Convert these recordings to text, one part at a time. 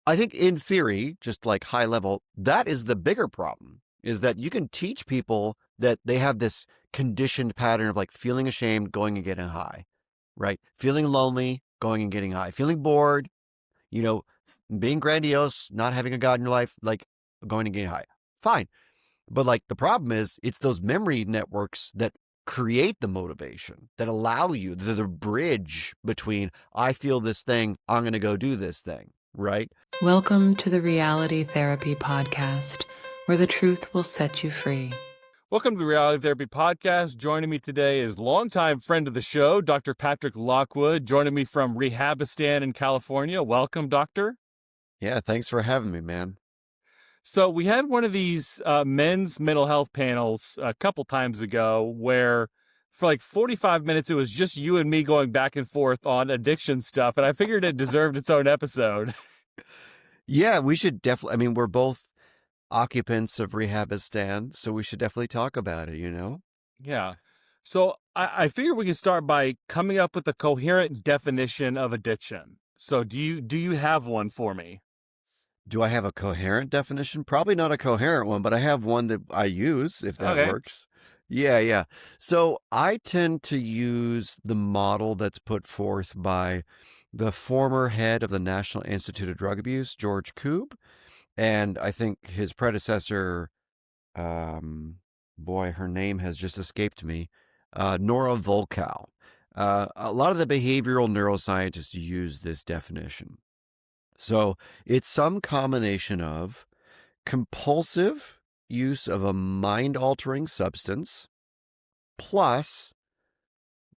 I think in theory, just like high level, that is the bigger problem, is that you can teach people that they have this conditioned pattern of like feeling ashamed, going and getting high, right? Feeling lonely, going and getting high, feeling bored, you know, being grandiose, not having a God in your life, like going and getting high. Fine. But like the problem is it's those memory networks that create the motivation, that allow you the bridge between I feel this thing, I'm going to go do this thing, right? Welcome to the Reality Therapy Podcast, where the truth will set you free. Welcome to the Reality Therapy Podcast. Joining me today is longtime friend of the show, Dr. Patrick Lockwood, joining me from Rehabistan in California. Welcome, Doctor. Yeah, thanks for having me, man. So we had one of these men's mental health panels a couple times ago where for like 45 minutes, it was just you and me going back and forth on addiction stuff. And I figured it deserved its own episode. Yeah, we should definitely, I mean, we're both occupants of Rehabistan, so we should definitely talk about it, you know? Yeah. So I figure we can start by coming up with a coherent definition of addiction. So do you have one for me? Do I have a coherent definition? Probably not a coherent one, but I have one that I use if that Okay. works. Yeah. So I tend to use the model that's put forth by the former head of the National Institute of Drug Abuse, George Koob, and I think his predecessor, boy, her name has just escaped me, Nora Volkow. A lot of the behavioral neuroscientists use this definition. So it's some combination of compulsive use of a mind-altering substance plus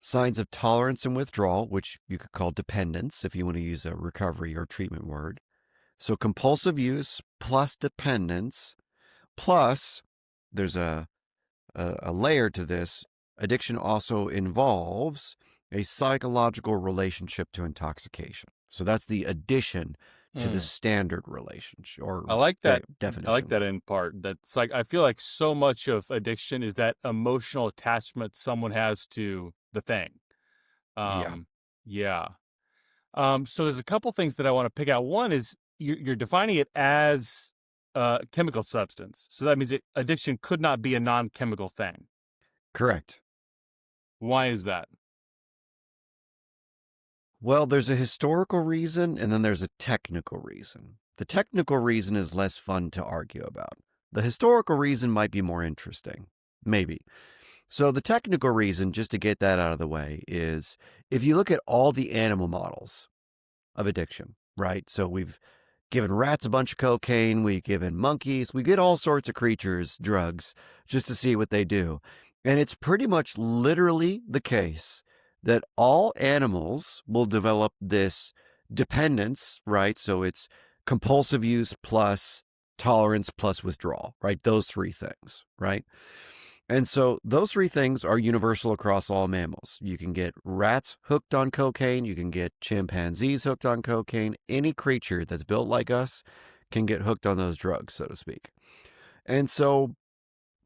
signs of tolerance and withdrawal, which you could call dependence if you want to use a recovery or treatment word. So compulsive use plus dependence plus there's a layer to this. Addiction also involves a psychological relationship to intoxication. So that's the addition to the standard relationship or I like that. definition. I like that in part. That's like, I feel like so much of addiction is that emotional attachment someone has to the thing. Yeah. So there's a couple things that I want to pick out. One is you're defining it as a chemical substance. So that means addiction could not be a non-chemical thing. Correct. Why is that? Well, there's a historical reason and then there's a technical reason. The technical reason is less fun to argue about. The historical reason might be more interesting. Maybe. So the technical reason, just to get that out of the way, is if you look at all the animal models of addiction, right? So we've given rats a bunch of cocaine, we've given monkeys, we get all sorts of creatures drugs just to see what they do. And it's pretty much literally the case that all animals will develop this dependence, right? So it's compulsive use plus tolerance plus withdrawal, right? Those three things, right? And so those three things are universal across all mammals. You can get rats hooked on cocaine. You can get chimpanzees hooked on cocaine. Any creature that's built like us can get hooked on those drugs, so to speak. And so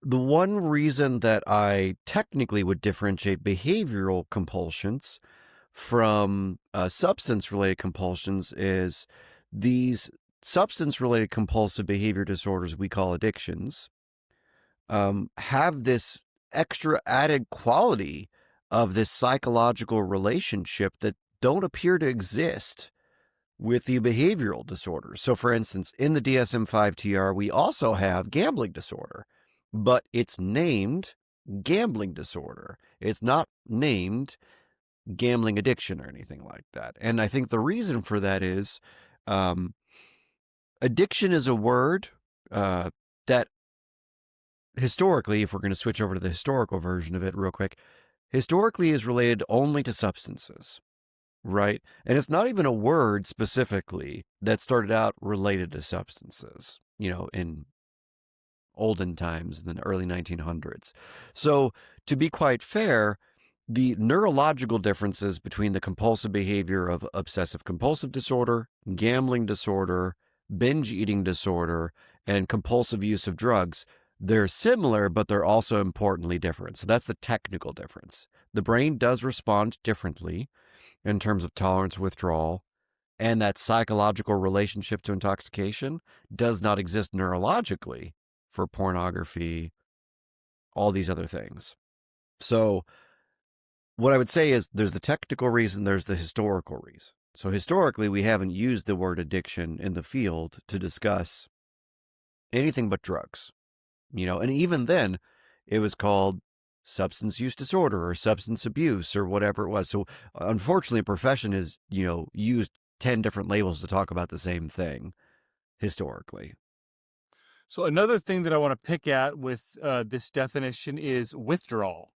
the one reason that I technically would differentiate behavioral compulsions from substance-related compulsions is these substance-related compulsive behavior disorders we call addictions have this extra added quality of this psychological relationship that don't appear to exist with the behavioral disorders. So for instance, in the DSM-5-TR, we also have gambling disorder, but it's named gambling disorder. It's not named gambling addiction or anything like that. And I think the reason for that is addiction is a word that historically, if we're going to switch over to the historical version of it real quick, historically is related only to substances, right? And it's not even a word specifically that started out related to substances, in olden times, in the early 1900s. So to be quite fair, the neurological differences between the compulsive behavior of obsessive compulsive disorder, gambling disorder, binge eating disorder, and compulsive use of drugs, they're similar, but they're also importantly different. So that's the technical difference. The brain does respond differently in terms of tolerance, withdrawal, And that psychological relationship to intoxication does not exist neurologically for pornography, all these other things. So what I would say is there's the technical reason, there's the historical reason. So historically, we haven't used the word addiction in the field to discuss anything but drugs, and even then it was called substance use disorder or substance abuse or whatever it was. So unfortunately, a profession is, used 10 different labels to talk about the same thing historically. So another thing that I want to pick at with this definition is withdrawal.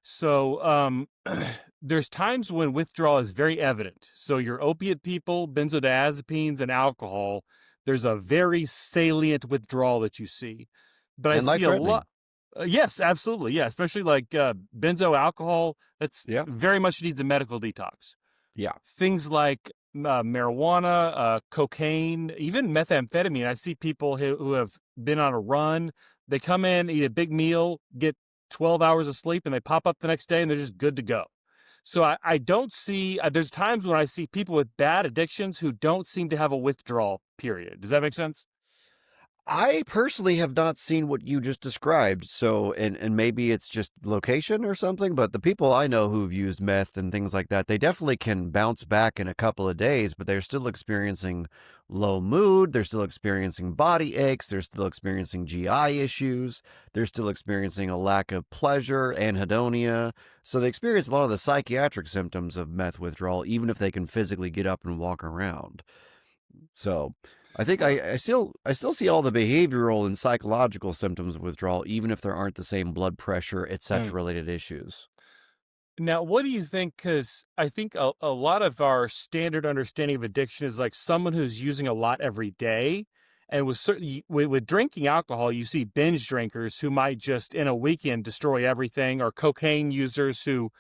So there's times when withdrawal is very evident. So your opiate people, benzodiazepines, and alcohol, there's a very salient withdrawal that you see. But I And life see a lot. threatening. Yes, absolutely. Yeah, especially like benzo alcohol. That's Yeah. very much needs a medical detox. Yeah. Things like marijuana, cocaine, even methamphetamine. I see people who have been on a run. They come in, eat a big meal, get 12 hours of sleep, and they pop up the next day and they're just good to go. So I don't see, there's times when I see people with bad addictions who don't seem to have a withdrawal period. Does that make sense? I personally have not seen what you just described. So, and maybe it's just location or something, but the people I know who've used meth and things like that, they definitely can bounce back in a couple of days, but they're still experiencing low mood. They're still experiencing body aches. They're still experiencing GI issues. They're still experiencing a lack of pleasure, anhedonia. So they experience a lot of the psychiatric symptoms of meth withdrawal, even if they can physically get up and walk around. So I think Well, I still see all the behavioral and psychological symptoms of withdrawal, even if there aren't the same blood pressure, etc. mm. related issues. Now, what do you think? Because I think a lot of our standard understanding of addiction is like someone who's using a lot every day. And with drinking alcohol, you see binge drinkers who might just in a weekend destroy everything, or cocaine users who,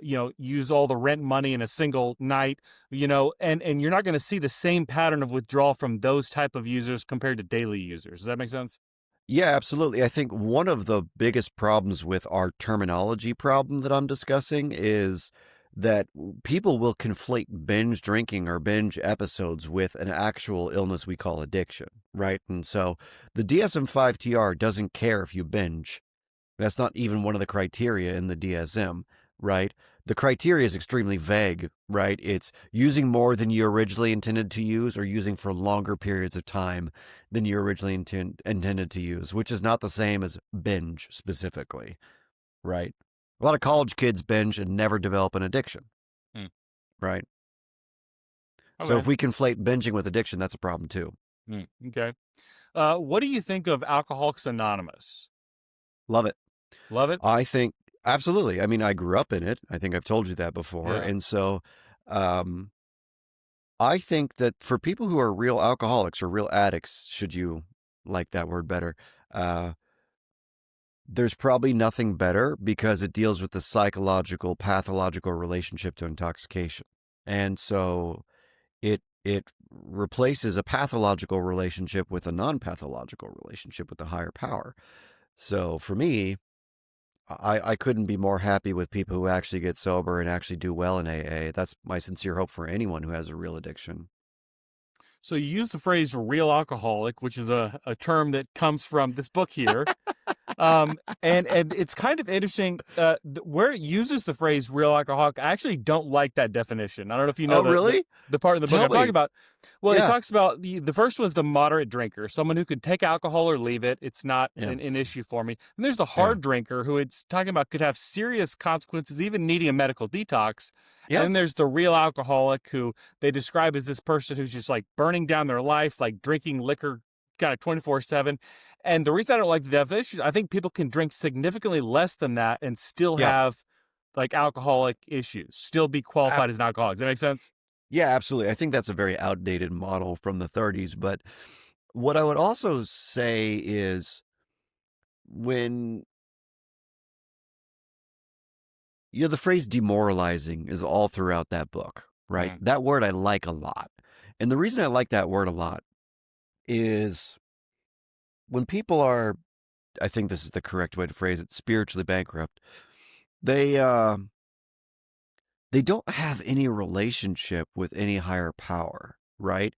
use all the rent money in a single night, and you're not going to see the same pattern of withdrawal from those type of users compared to daily users. Does that make sense? Yeah, absolutely. I think one of the biggest problems with our terminology problem that I'm discussing is that people will conflate binge drinking or binge episodes with an actual illness we call addiction, right? And so the DSM-5 TR doesn't care if you binge. That's not even one of the criteria in the DSM, right? The criteria is extremely vague, right? It's using more than you originally intended to use or using for longer periods of time than you originally intended to use, which is not the same as binge specifically, right? A lot of college kids binge and never develop an addiction, Mm. right? So Okay. if we conflate binging with addiction, that's a problem too. Okay. What do you think of Alcoholics Anonymous? Love it. Love it? I think absolutely. I mean, I grew up in it. I think I've told you that before. Yeah. And so, um, I think that for people who are real alcoholics or real addicts, should you like that word better, uh, there's probably nothing better because it deals with the psychological, pathological relationship to intoxication. And so it replaces a pathological relationship with a non-pathological relationship with a higher power. So for me, I couldn't be more happy with people who actually get sober and actually do well in AA. That's my sincere hope for anyone who has a real addiction. So you use the phrase real alcoholic, which is a term that comes from this book here. And it's kind of interesting where it uses the phrase real alcoholic. I actually don't like that definition. I don't know if you know Oh, really? the part in the book Tell I'm talking me. about. Well, it Yeah. talks about the first was the moderate drinker, someone who could take alcohol or leave it. It's not Yeah. an issue for me. And there's the Yeah. hard drinker who it's talking about could have serious consequences, even needing a medical detox. And Yeah. then there's the real alcoholic who they describe as this person who's just like burning down their life, like drinking liquor kind of 24/7. And the reason I don't like the definition, I think people can drink significantly less than that and still Yeah. have like alcoholic issues, still be qualified as an alcoholic. Does that make sense? Yeah, absolutely. I think that's a very outdated model from the 30s. But what I would also say is when, the phrase demoralizing is all throughout that book, right? Mm. That word I like a lot. And the reason I like that word a lot is when people are, I think this is the correct way to phrase it, spiritually bankrupt, they, they don't have any relationship with any higher power, right?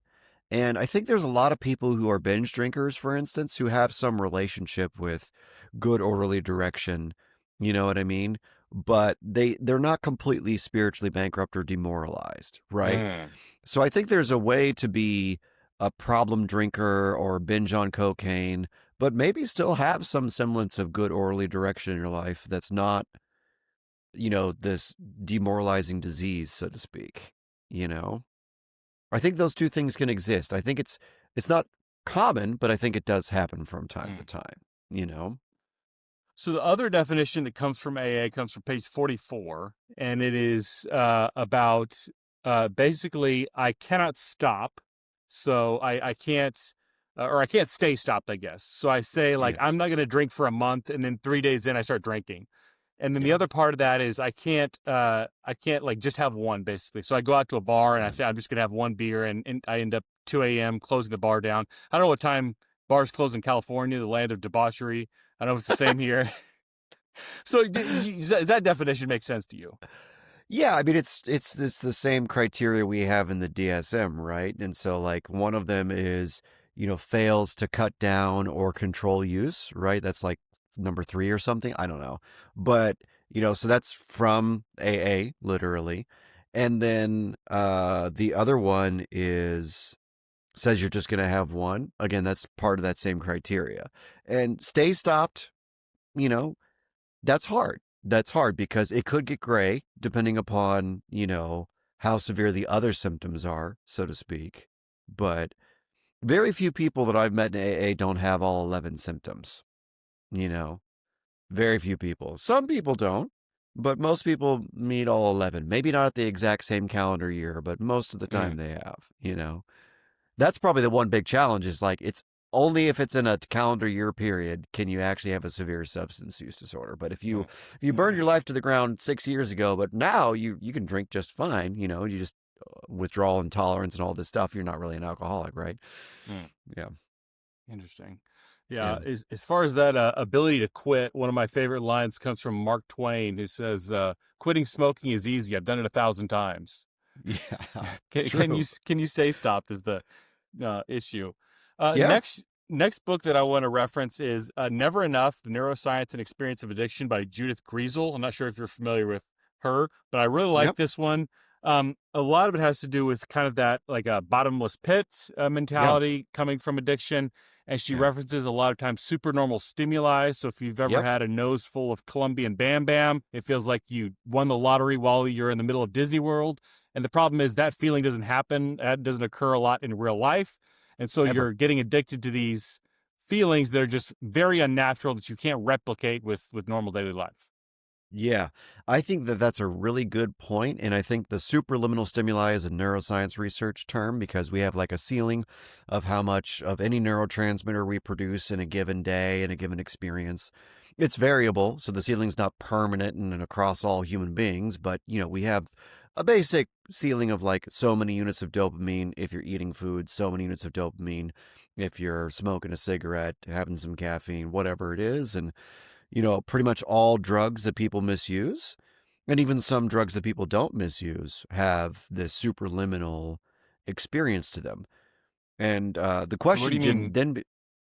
And I think there's a lot of people who are binge drinkers, for instance, who have some relationship with good orderly direction. You know what I mean? But they're not completely spiritually bankrupt or demoralized, right? Mm. So I think there's a way to be a problem drinker or binge on cocaine, but maybe still have some semblance of good orderly direction in your life that's not, this demoralizing disease, so to speak, you know? I think those two things can exist. I think it's not common, but I think it does happen from time to Mm. time, you know? So the other definition that comes from AA comes from page 44, and it is about basically I cannot stop, so I can't, or I can't stay stopped, I guess. So I say like Yes. I'm not going to drink for a month, and then 3 days in I start drinking, and then the Yeah. other part of that is I can't like just have one basically. So I go out to a bar and I Right. say I'm just gonna have one beer, and I end up 2 a.m. closing the bar down. I don't know what time bars close in California, the land of debauchery. I don't know if it's the same here. So does that definition make sense to you? Yeah, I mean it's the same criteria we have in the DSM, right? And so like one of them is, fails to cut down or control use, right? That's like number 3 or something. I don't know. But, so that's from AA, literally. And then the other one is says you're just gonna have one. Again, that's part of that same criteria. And stay stopped, you know, that's hard. That's hard because it could get gray depending upon, how severe the other symptoms are, so to speak. But very few people that I've met in AA don't have all 11 symptoms, you know. Very few people. Some people don't, but most people meet all 11. Maybe not at the exact same calendar year, but most of the time Mm. they have. That's probably the one big challenge is like it's only if it's in a calendar year period can you actually have a severe substance use disorder. But if you burned your life to the ground 6 years ago, but now you can drink just fine, you just withdrawal intolerance and all this stuff, you're not really an alcoholic, right? Mm. Yeah. Interesting. Yeah. Yeah, as far as that ability to quit, one of my favorite lines comes from Mark Twain, who says, "Quitting smoking is easy. I've done it 1,000 times." Yeah. It's Can you true. can you stay stopped is the issue. Yeah. Next book that I want to reference is Never Enough: The Neuroscience and Experience of Addiction by Judith Griesel. I'm not sure if you're familiar with her, but I really like Yep. this one. A lot of it has to do with kind of that like a bottomless pit Yeah. mentality coming from addiction. And she Yeah. references a lot of times supernormal stimuli. So if you've ever Yep. had a nose full of Colombian Bam Bam, it feels like you won the lottery while you're in the middle of Disney World. And the problem is that feeling doesn't happen. That doesn't occur a lot in real life. And so Ever. you're getting addicted to these feelings that are just very unnatural that you can't replicate with normal daily life. Yeah, I think that that's a really good point, and I think the superliminal stimuli is a neuroscience research term because we have like a ceiling of how much of any neurotransmitter we produce in a given day in a given experience. It's variable, so the ceiling's not permanent and across all human beings, but we have a basic ceiling of like so many units of dopamine if you're eating food, so many units of dopamine if you're smoking a cigarette, having some caffeine, whatever it is, and pretty much all drugs that people misuse, and even some drugs that people don't misuse, have this superliminal experience to them. And the What do question you mean? then,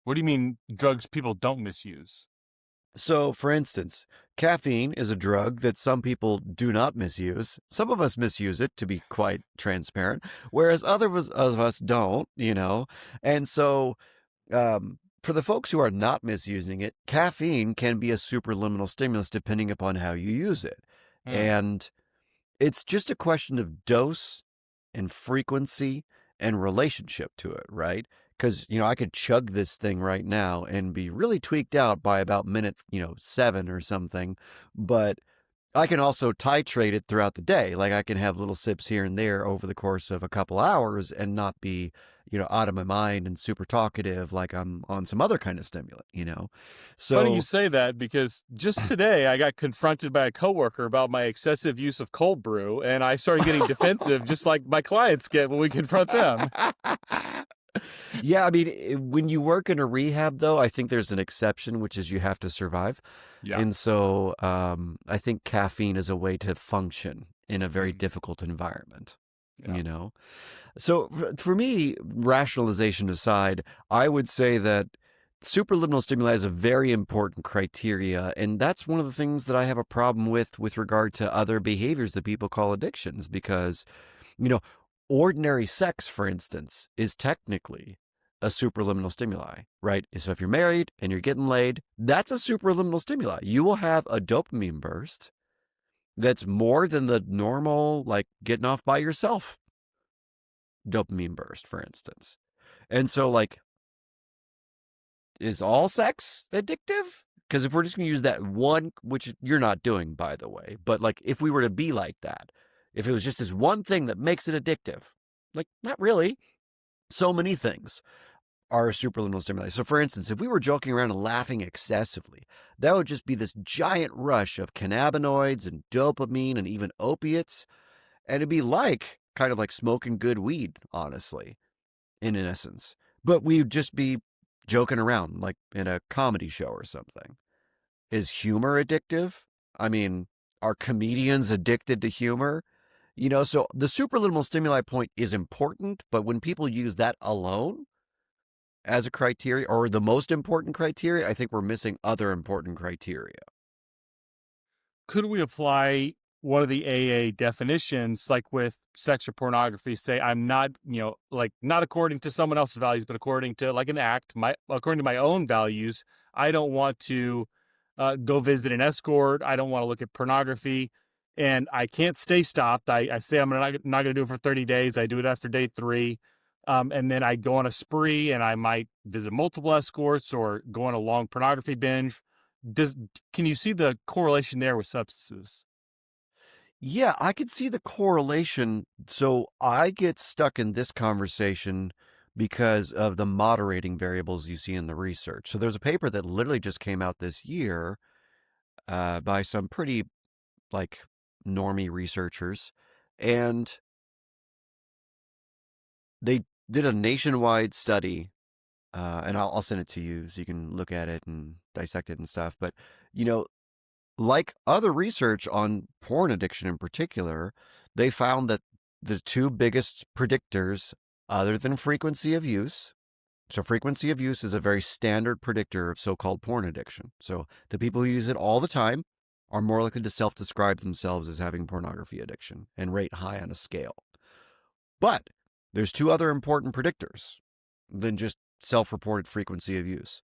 What do you mean drugs people don't misuse? so for instance, caffeine is a drug that some people do not misuse. Some of us misuse it, to be quite transparent, whereas of us don't. And so for the folks who are not misusing it, caffeine can be a superliminal stimulus depending upon how you use it. Hmm. And it's just a question of dose and frequency and relationship to it, right? Because, I could chug this thing right now and be really tweaked out by about minute, 7 or something. But I can also titrate it throughout the day. Like I can have little sips here and there over the course of a couple hours and not be, out of my mind and super talkative like I'm on some other kind of stimulant. Funny you So, say that because just today I got confronted by a coworker about my excessive use of cold brew, and I started getting defensive, just like my clients get when we confront them. yeah, I mean, when you work in a rehab, though, I think there's an exception, which is you have to survive. Yeah. And so I think caffeine is a way to function in a very difficult environment, Yeah. you know? So for me, rationalization aside, I would say that superliminal stimuli is a very important criteria. And that's one of the things that I have a problem with regard to other behaviors that people call addictions, because, you know, ordinary sex, for instance, is technically a superliminal stimuli, right? So if you're married and you're getting laid, that's a superliminal stimuli. You will have a dopamine burst that's more than the normal, like getting off by yourself dopamine burst, for instance. And so, like, is all sex addictive? Because if we're just going to use that one, which you're not doing, by the way, but like if we were to be like that, if it was just this one thing that makes it addictive, like, not really. So many things are superliminal stimuli. So, for instance, if we were joking around and laughing excessively, that would just be this giant rush of cannabinoids and dopamine and even opiates. And it'd be like kind of like smoking good weed, honestly, in essence. But we'd just be joking around like in a comedy show or something. Is humor addictive? I mean, are comedians addicted to humor? So the superliminal stimuli point is important, but when people use that alone as a criteria, or the most important criteria, I think we're missing other important criteria. Could we apply one of the AA definitions, like with sex or pornography, say I'm not, like not according to someone else's values, but according to like an act, according to my own values, I don't want to go visit an escort. I don't want to look at pornography, and I can't stay stopped. I say I'm not going to do it for 30 days. I do it after day 3. And then I go on a spree and I might visit multiple escorts or go on a long pornography binge. Can you see the correlation there with substances? Yeah, I could see the correlation. So I get stuck in this conversation because of the moderating variables you see in the research. So there's a paper that literally just came out this year by some pretty like normie researchers, and they did a nationwide study. And I'll send it to you so you can look at it and dissect it and stuff. But you know, like other research on porn addiction in particular, they found that the two biggest predictors, other than frequency of use, so frequency of use is a very standard predictor of so-called porn addiction. So the people who use it all the time are more likely to self-describe themselves as having pornography addiction and rate high on a scale. But there's two other important predictors than just self-reported frequency of use.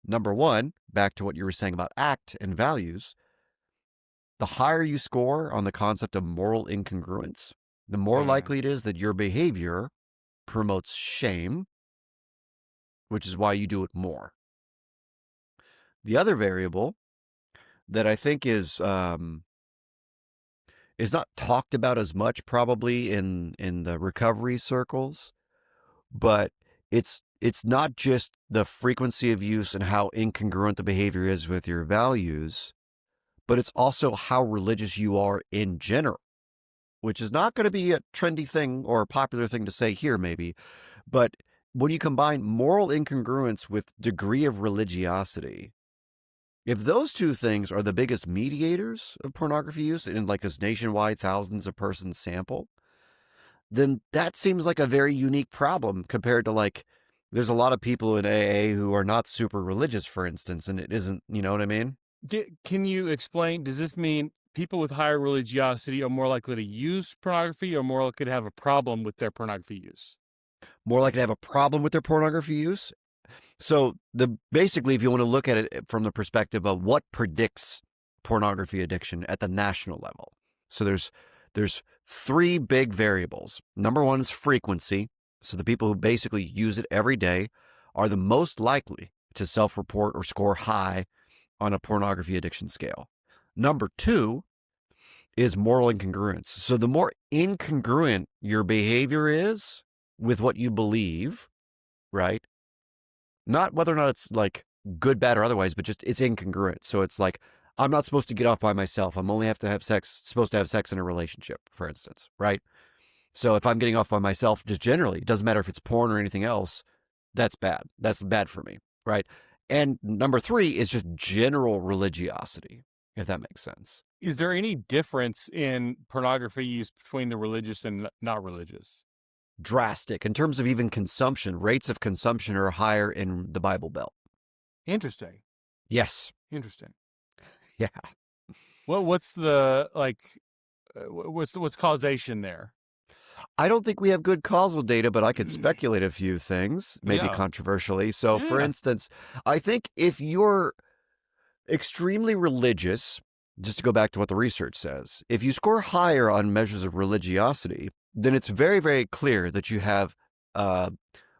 Number one, back to what you were saying about ACT and values, the higher you score on the concept of moral incongruence, the more likely it is that your behavior promotes shame, which is why you do it more. The other variable that I think is not talked about as much probably in the recovery circles, but it's not just the frequency of use and how incongruent the behavior is with your values, but it's also how religious you are in general, which is not going to be a trendy thing or a popular thing to say here, maybe. But when you combine moral incongruence with degree of religiosity, if those two things are the biggest mediators of pornography use in like this nationwide thousands of persons sample, then that seems like a very unique problem compared to like, there's a lot of people in AA who are not super religious, for instance, and it isn't, you know what I mean? Can you explain, does this mean people with higher religiosity are more likely to use pornography or more likely to have a problem with their pornography use? More likely to have a problem with their pornography use. So basically, if you want to look at it from the perspective of what predicts pornography addiction at the national level. So there's 3 big variables. Number one is frequency. So the people who basically use it every day are the most likely to self-report or score high on a pornography addiction scale. Number 2 is moral incongruence. So the more incongruent your behavior is with what you believe, right? Not whether or not it's like good, bad, or otherwise, but just it's incongruent. So it's like, I'm not supposed to get off by myself. I'm only supposed to have sex in a relationship, for instance, right? So if I'm getting off by myself, just generally, it doesn't matter if it's porn or anything else, that's bad. That's bad for me, right? And number 3 is just general religiosity. if that makes sense. Is there any difference in pornography use between the religious and not religious? Drastic. In terms of even consumption, rates of consumption are higher in the Bible Belt. Interesting. Yes. Interesting. Yeah. What's the what's causation there? I don't think we have good causal data, but I could speculate a few things, maybe Yeah. controversially. So, for Yeah. instance, I think if you're extremely religious, just to go back to what the research says, if you score higher on measures of religiosity, then it's very, very clear that you have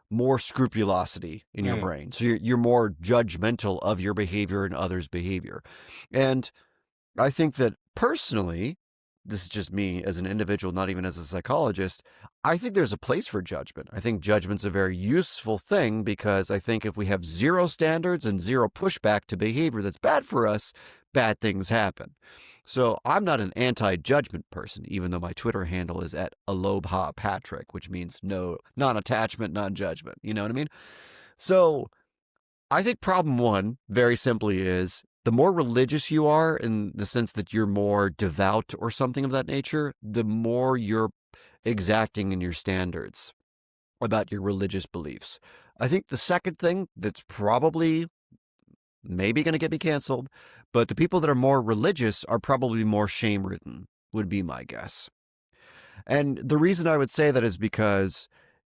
more scrupulosity in your brain. So you're more judgmental of your behavior and others' behavior. And I think that personally, this is just me as an individual, not even as a psychologist, I think there's a place for judgment. I think judgment's a very useful thing because I think if we have zero standards and zero pushback to behavior that's bad for us, bad things happen. So I'm not an anti-judgment person, even though my Twitter handle is at Alobha Patrick, which means no, non-attachment, non-judgment. You know what I mean? So I think problem one, very simply, is the more religious you are, in the sense that you're more devout or something of that nature, the more you're exacting in your standards about your religious beliefs. I think the second thing that's probably maybe going to get me canceled, but the people that are more religious are probably more shame-ridden, would be my guess. And the reason I would say that is because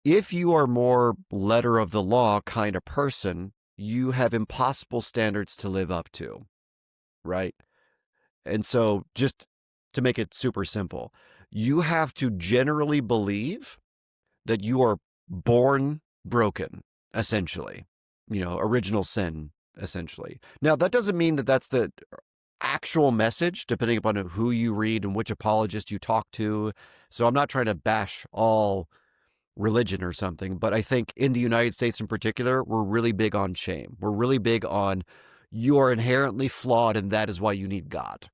if you are more letter of the law kind of person, you have impossible standards to live up to, right? And so just to make it super simple, you have to generally believe that you are born broken, essentially, original sin, essentially. Now, that doesn't mean that that's the actual message, depending upon who you read and which apologist you talk to. So I'm not trying to bash all religion or something, but I think in the United States in particular, we're really big on shame. We're really big on you are inherently flawed and that is why you need God.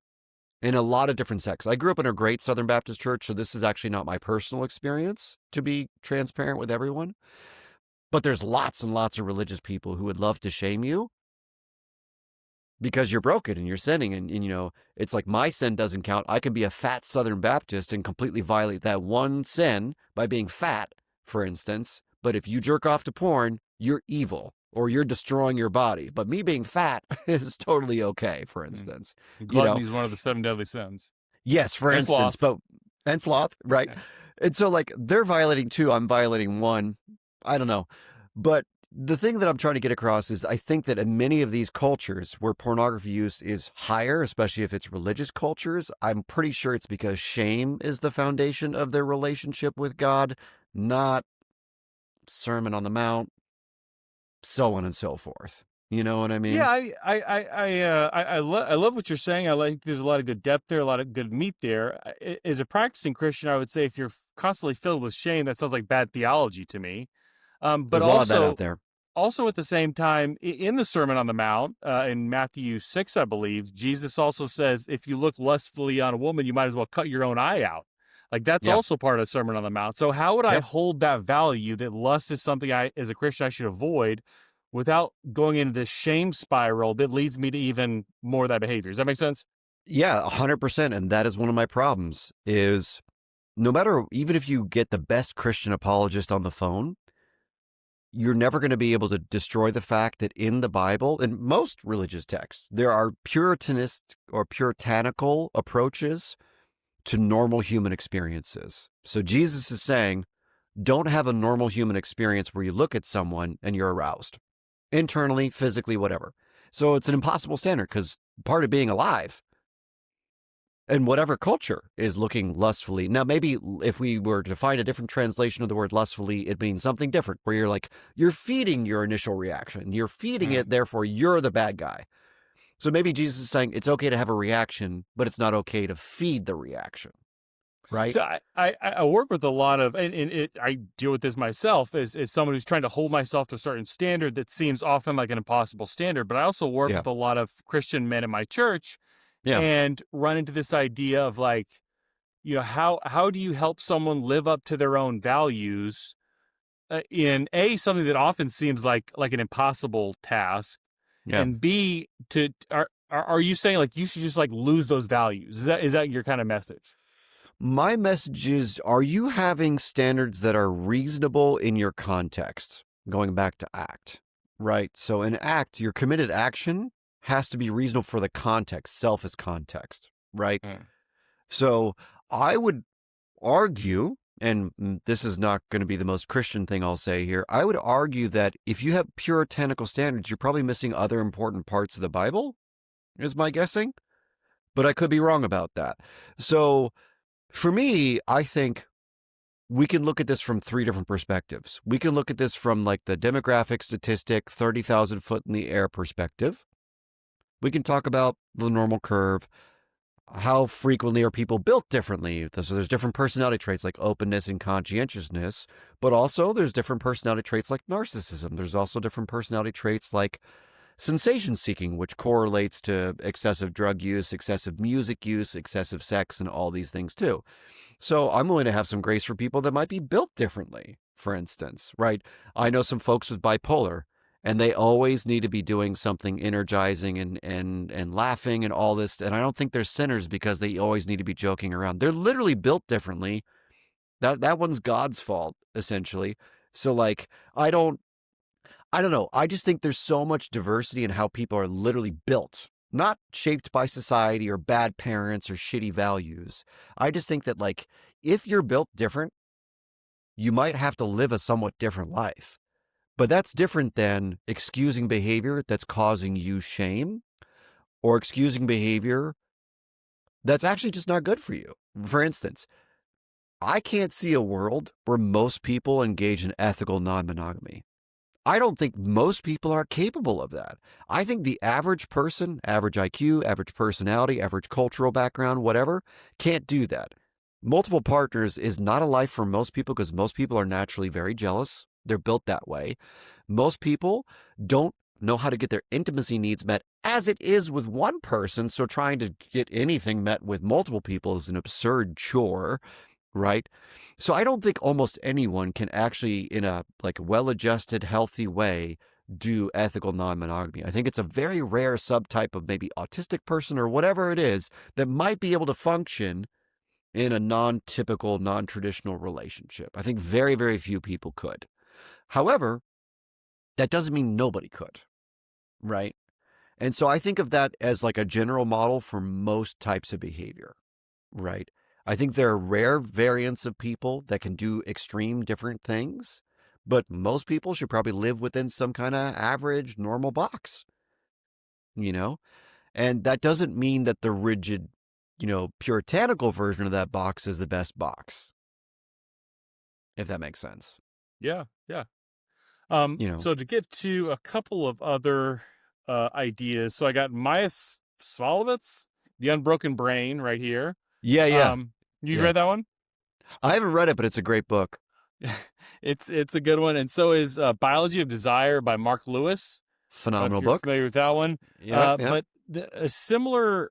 In a lot of different sects. I grew up in a great Southern Baptist church, so this is actually not my personal experience, to be transparent with everyone. But there's lots and lots of religious people who would love to shame you because you're broken and you're sinning. And it's like my sin doesn't count. I can be a fat Southern Baptist and completely violate that one sin by being fat, for instance. But if you jerk off to porn, you're evil or you're destroying your body. But me being fat is totally okay, for instance. Gluttony is one of the 7 deadly sins. Yes, for instance. Sloth. And sloth, right? Yeah. And so, like, they're violating 2, I'm violating 1. I don't know. But the thing that I'm trying to get across is I think that in many of these cultures where pornography use is higher, especially if it's religious cultures, I'm pretty sure it's because shame is the foundation of their relationship with God, not Sermon on the Mount, so on and so forth. You know what I mean? Yeah, I love what you're saying. I like there's a lot of good depth there, a lot of good meat there. As a practicing Christian, I would say if you're constantly filled with shame, that sounds like bad theology to me. But There's a lot of that out there. Also at the same time, in the Sermon on the Mount, in Matthew 6, I believe, Jesus also says, if you look lustfully on a woman, you might as well cut your own eye out. Like that's also part of the Sermon on the Mount. So how would I hold that value that lust is something as a Christian, I should avoid without going into this shame spiral that leads me to even more of that behavior? Does that make sense? Yeah, 100%. And that is one of my problems is no matter, even if you get the best Christian apologist on the phone, you're never going to be able to destroy the fact that in the Bible, in most religious texts, there are puritanist or puritanical approaches to normal human experiences. So Jesus is saying, don't have a normal human experience where you look at someone and you're aroused. Internally, physically, whatever. So it's an impossible standard because part of being alive and whatever culture is looking lustfully. Now, maybe if we were to find a different translation of the word lustfully, it means something different where you're feeding your initial reaction. You're feeding it, therefore you're the bad guy. So maybe Jesus is saying it's okay to have a reaction, but it's not okay to feed the reaction. Right. So I work with a lot of, and I deal with this myself as someone who's trying to hold myself to a certain standard that seems often like an impossible standard. But I also work with a lot of Christian men in my church and run into this idea of how do you help someone live up to their own values in something that often seems like an impossible task, and B, are you saying like you should just like lose those values? Is that your kind of message? My message is, are you having standards that are reasonable in your context? Going back to ACT, right? So in ACT, your committed action has to be reasonable for the context. Self is context, right? Mm. So I would argue, and this is not going to be the most Christian thing I'll say here, I would argue that if you have puritanical standards, you're probably missing other important parts of the Bible, is my guessing. But I could be wrong about that. So for me, I think we can look at this from three different perspectives. We can look at this from like the demographic statistic, 30,000 foot in the air perspective. We can talk about the normal curve. How frequently are people built differently? So there's different personality traits like openness and conscientiousness, but also there's different personality traits like narcissism. There's also different personality traits like sensation seeking, which correlates to excessive drug use, excessive music use, excessive sex, and all these things too. So I'm willing to have some grace for people that might be built differently, for instance, right? I know some folks with bipolar, and they always need to be doing something energizing and laughing and all this. And I don't think they're sinners because they always need to be joking around. They're literally built differently. That one's God's fault, essentially. So like, I don't know. I just think there's so much diversity in how people are literally built, not shaped by society or bad parents or shitty values. I just think that like, if you're built different, you might have to live a somewhat different life. But that's different than excusing behavior that's causing you shame or excusing behavior that's actually just not good for you. For instance, I can't see a world where most people engage in ethical non-monogamy. I don't think most people are capable of that. I think the average person, average IQ, average personality, average cultural background, whatever, can't do that. Multiple partners is not a life for most people because most people are naturally very jealous. They're built that way. Most people don't know how to get their intimacy needs met as it is with one person. So trying to get anything met with multiple people is an absurd chore, right? So I don't think almost anyone can actually, in a like well-adjusted, healthy way, do ethical non-monogamy. I think it's a very rare subtype of maybe autistic person or whatever it is that might be able to function in a non-typical, non-traditional relationship. I think very, very few people could. However, that doesn't mean nobody could, right? And so I think of that as like a general model for most types of behavior, right? I think there are rare variants of people that can do extreme different things, but most people should probably live within some kind of average, normal box, you know? And that doesn't mean that the rigid, puritanical version of that box is the best box, if that makes sense. Yeah, yeah. You know? So to get to a couple of other ideas, so I got Maya Svalovitz, The Unbroken Brain, right here. Yeah, yeah. You Yeah. read that one? I haven't read it, but it's a great book. It's a good one, and so is Biology of Desire by Mark Lewis. Phenomenal If you're book. familiar with that one. Yeah. But a similar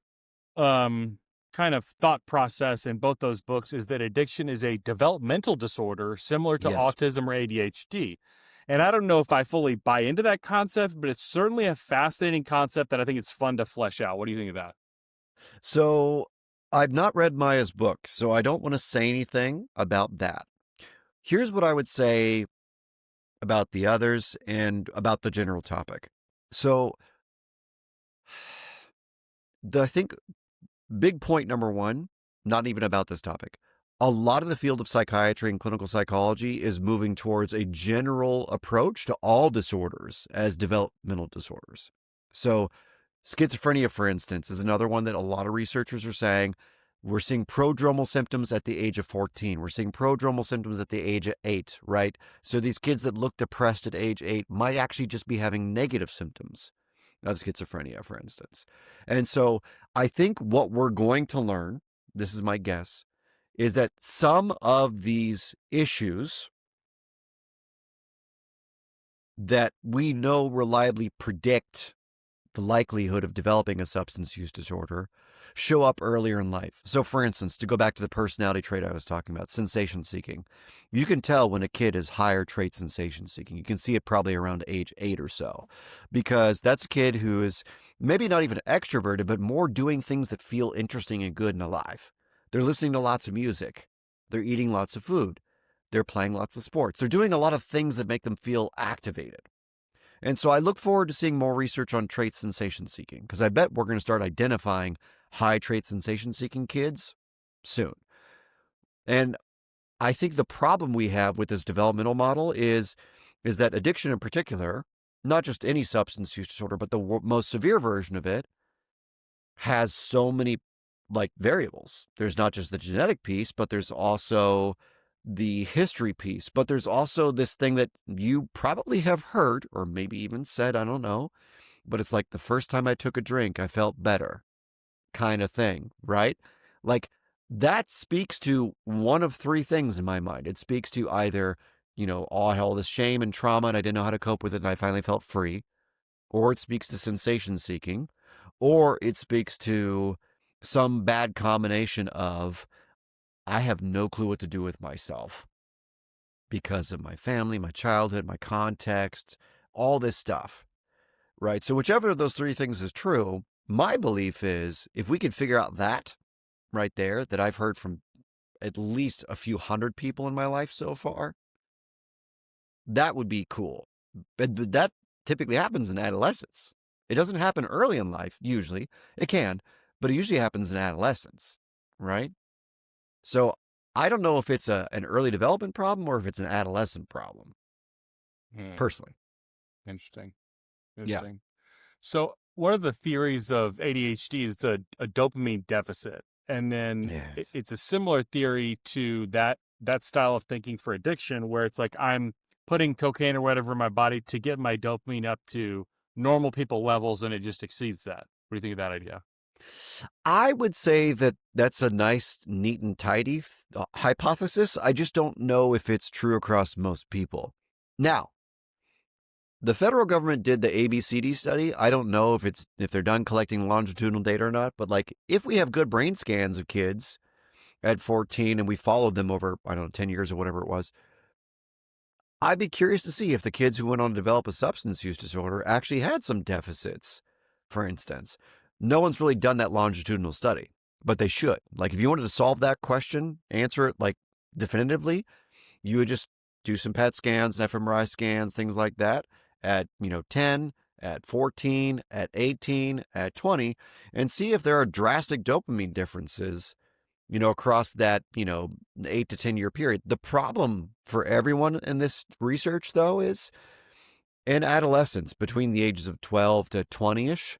kind of thought process in both those books is that addiction is a developmental disorder similar to Yes. autism or ADHD. And I don't know if I fully buy into that concept, but it's certainly a fascinating concept that I think it's fun to flesh out. What do you think of that? So I've not read Maya's book, so I don't want to say anything about that. Here's what I would say about the others and about the general topic. So I think big point number one, not even about this topic. A lot of the field of psychiatry and clinical psychology is moving towards a general approach to all disorders as developmental disorders. So schizophrenia, for instance, is another one that a lot of researchers are saying we're seeing prodromal symptoms at the age of 14. We're seeing prodromal symptoms at the age of 8, right? So these kids that look depressed at age 8 might actually just be having negative symptoms of schizophrenia, for instance. And so I think what we're going to learn, this is my guess, is that some of these issues that we know reliably predict the likelihood of developing a substance use disorder show up earlier in life. So for instance, to go back to the personality trait I was talking about, sensation seeking, you can tell when a kid is higher trait sensation seeking. You can see it probably around age 8 or so, because that's a kid who is maybe not even extroverted, but more doing things that feel interesting and good and alive. They're listening to lots of music. They're eating lots of food. They're playing lots of sports. They're doing a lot of things that make them feel activated. And so I look forward to seeing more research on trait sensation seeking, because I bet we're going to start identifying high trait sensation seeking kids soon. And I think the problem we have with this developmental model is that addiction in particular, not just any substance use disorder, but the most severe version of it, has so many variables. There's not just the genetic piece, but there's also the history piece. But there's also this thing that you probably have heard, or maybe even said, I don't know, but it's like the first time I took a drink, I felt better kind of thing, right? Like that speaks to one of three things in my mind. It speaks to either, oh, I had all this shame and trauma and I didn't know how to cope with it and I finally felt free, or it speaks to sensation seeking, or it speaks to some bad combination of I have no clue what to do with myself because of my family, my childhood, my context, all this stuff, right? So whichever of those three things is true, my belief is if we could figure out that right there, that I've heard from at least a few hundred people in my life so far, that would be cool. But that typically happens in adolescence. It doesn't happen early in life, usually. It can, but it usually happens in adolescence, right? So I don't know if it's an early development problem or if it's an adolescent problem, personally. Interesting. Yeah. So one of the theories of ADHD is a dopamine deficit. And then it's a similar theory to that style of thinking for addiction, where it's like I'm putting cocaine or whatever in my body to get my dopamine up to normal people levels, and it just exceeds that. What do you think of that idea? I would say that that's a nice, neat and tidy hypothesis. I just don't know if it's true across most people. Now, the federal government did the ABCD study. I don't know if they're done collecting longitudinal data or not, but if we have good brain scans of kids at 14 and we followed them over, 10 years or whatever it was, I'd be curious to see if the kids who went on to develop a substance use disorder actually had some deficits, for instance. No one's really done that longitudinal study, but they should. If you wanted to solve that question, answer it definitively, you would just do some PET scans and fMRI scans, things like that, at 10, at 14, at 18, at 20, and see if there are drastic dopamine differences across that 8 to 10 year period. The problem for everyone in this research, though, is in adolescence, between the ages of 12 to 20ish,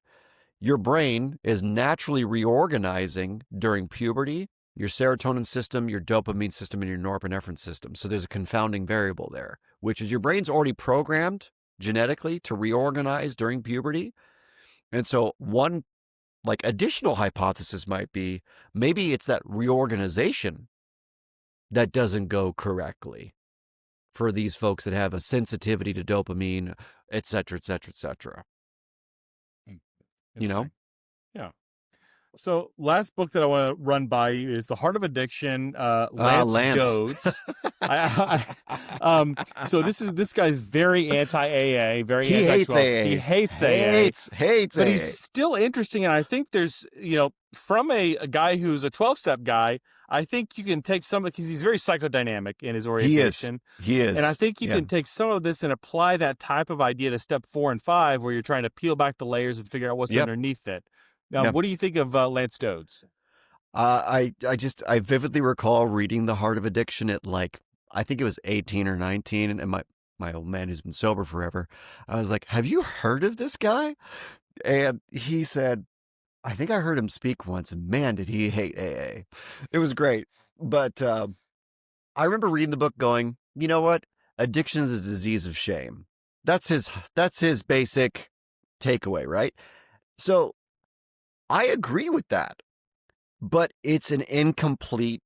your brain is naturally reorganizing during puberty, your serotonin system, your dopamine system, and your norepinephrine system. So there's a confounding variable there, which is your brain's already programmed genetically to reorganize during puberty. And so one additional hypothesis might be maybe it's that reorganization that doesn't go correctly for these folks that have a sensitivity to dopamine, et cetera, et cetera, et cetera. Yeah. So last book that I want to run by you is The Heart of Addiction, Lance Dodds. So this guy's very anti-AA, very anti-12. He hates AA. Hates but AA. He's still interesting. And I think there's, from a guy who's a 12-step guy, I think you can take some, because he's very psychodynamic in his orientation. He is. And I think you can take some of this and apply that type of idea to step 4 and 5, where you're trying to peel back the layers and figure out what's underneath it. What do you think of Lance Dodds? I vividly recall reading The Heart of Addiction at I think it was 18 or 19, and my old man who's been sober forever, I was like, have you heard of this guy? And he said, I think I heard him speak once, and man, did he hate AA. It was great. But I remember reading the book going, you know what? Addiction is a disease of shame. That's his basic takeaway, right? So I agree with that, but it's an incomplete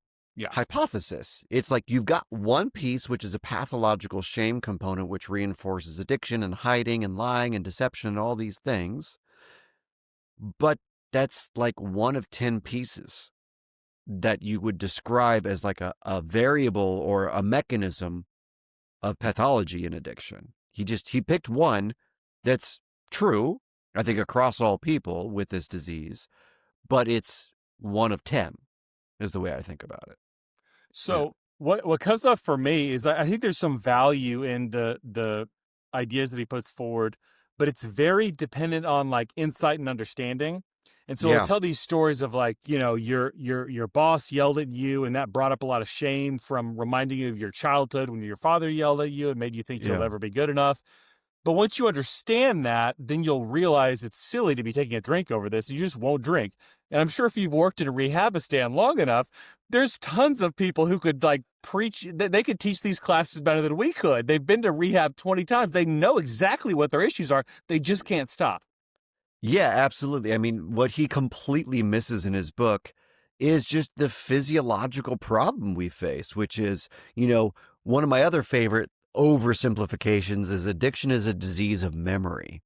hypothesis. It's you've got one piece, which is a pathological shame component, which reinforces addiction and hiding and lying and deception and all these things. But that's one of 10 pieces that you would describe as a variable or a mechanism of pathology in addiction. He picked one that's true, I think, across all people with this disease, but it's one of 10 is the way I think about it. Yeah. So what comes up for me is I think there's some value in the ideas that he puts forward, but it's very dependent on like insight and understanding. And so he'll Yeah. tell these stories of like, your boss yelled at you and that brought up a lot of shame from reminding you of your childhood when your father yelled at you and made you think you'll Yeah. never be good enough. But once you understand that, then you'll realize it's silly to be taking a drink over this. You just won't drink. And I'm sure if you've worked in a rehabistan long enough, there's tons of people who could like preach. They could teach these classes better than we could. They've been to rehab 20 times. They know exactly what their issues are. They just can't stop. Yeah, absolutely. I mean, what he completely misses in his book is just the physiological problem we face, which is, one of my other favorite oversimplifications is addiction is a disease of memory.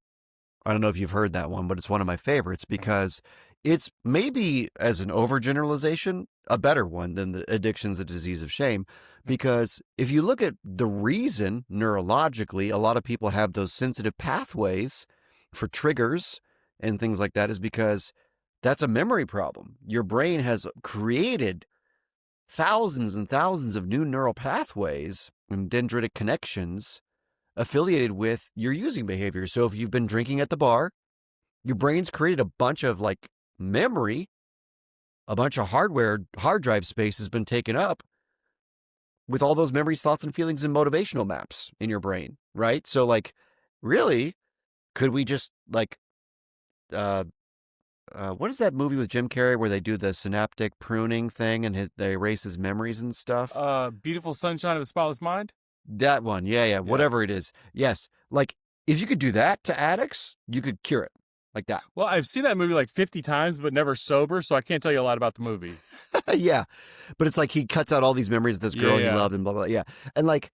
I don't know if you've heard that one, but it's one of my favorites because it's maybe, as an overgeneralization, a better one than the addiction's a disease of shame. Because if you look at the reason neurologically, a lot of people have those sensitive pathways for triggers and things like that is because that's a memory problem. Your brain has created thousands and thousands of new neural pathways and dendritic connections affiliated with your using behavior. So if you've been drinking at the bar, your brain's created a bunch of like memory, a bunch of hard drive space has been taken up with all those memories, thoughts, and feelings and motivational maps in your brain, right? So like, really, could we just like, uh, what is that movie with Jim Carrey where they do the synaptic pruning thing and they erase his memories and stuff? Beautiful Sunshine of the Spotless Mind. That one. Yeah. Yes. Whatever it is. Yes. Like, if you could do that to addicts, you could cure it like that. Well, I've seen that movie like 50 times, but never sober, so I can't tell you a lot about the movie. Yeah. But it's like he cuts out all these memories of this girl he Yeah. loved and blah, blah, blah. Yeah. And like,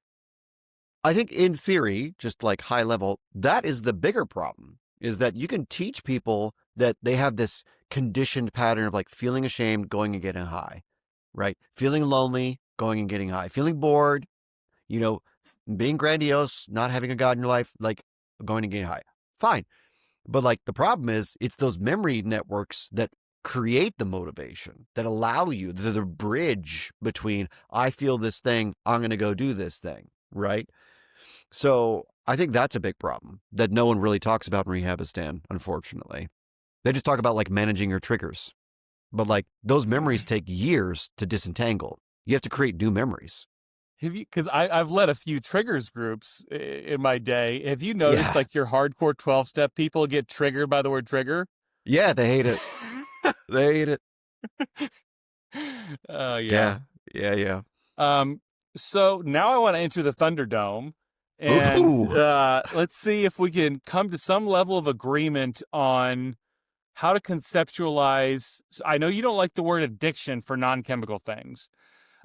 I think in theory, just like high level, that is the bigger problem is that you can teach people that they have this conditioned pattern of like feeling ashamed, going and getting high, right? Feeling lonely, going and getting high, feeling bored, being grandiose, not having a God in your life, like going and getting high. Fine. But like the problem is it's those memory networks that create the motivation that allow you the bridge between I feel this thing, I'm going to go do this thing. Right. So I think that's a big problem that no one really talks about in Rehabistan, unfortunately. They just talk about like managing your triggers, but like those memories take years to disentangle. You have to create new memories. Have you? Because I've led a few triggers groups in my day. Have you noticed like your hardcore 12-step people get triggered by the word trigger? Yeah, they hate it. They hate it. Yeah. Yeah. So now I want to enter the Thunderdome, and Ooh. let's see if we can come to some level of agreement on how to conceptualize. I know you don't like the word addiction for non-chemical things.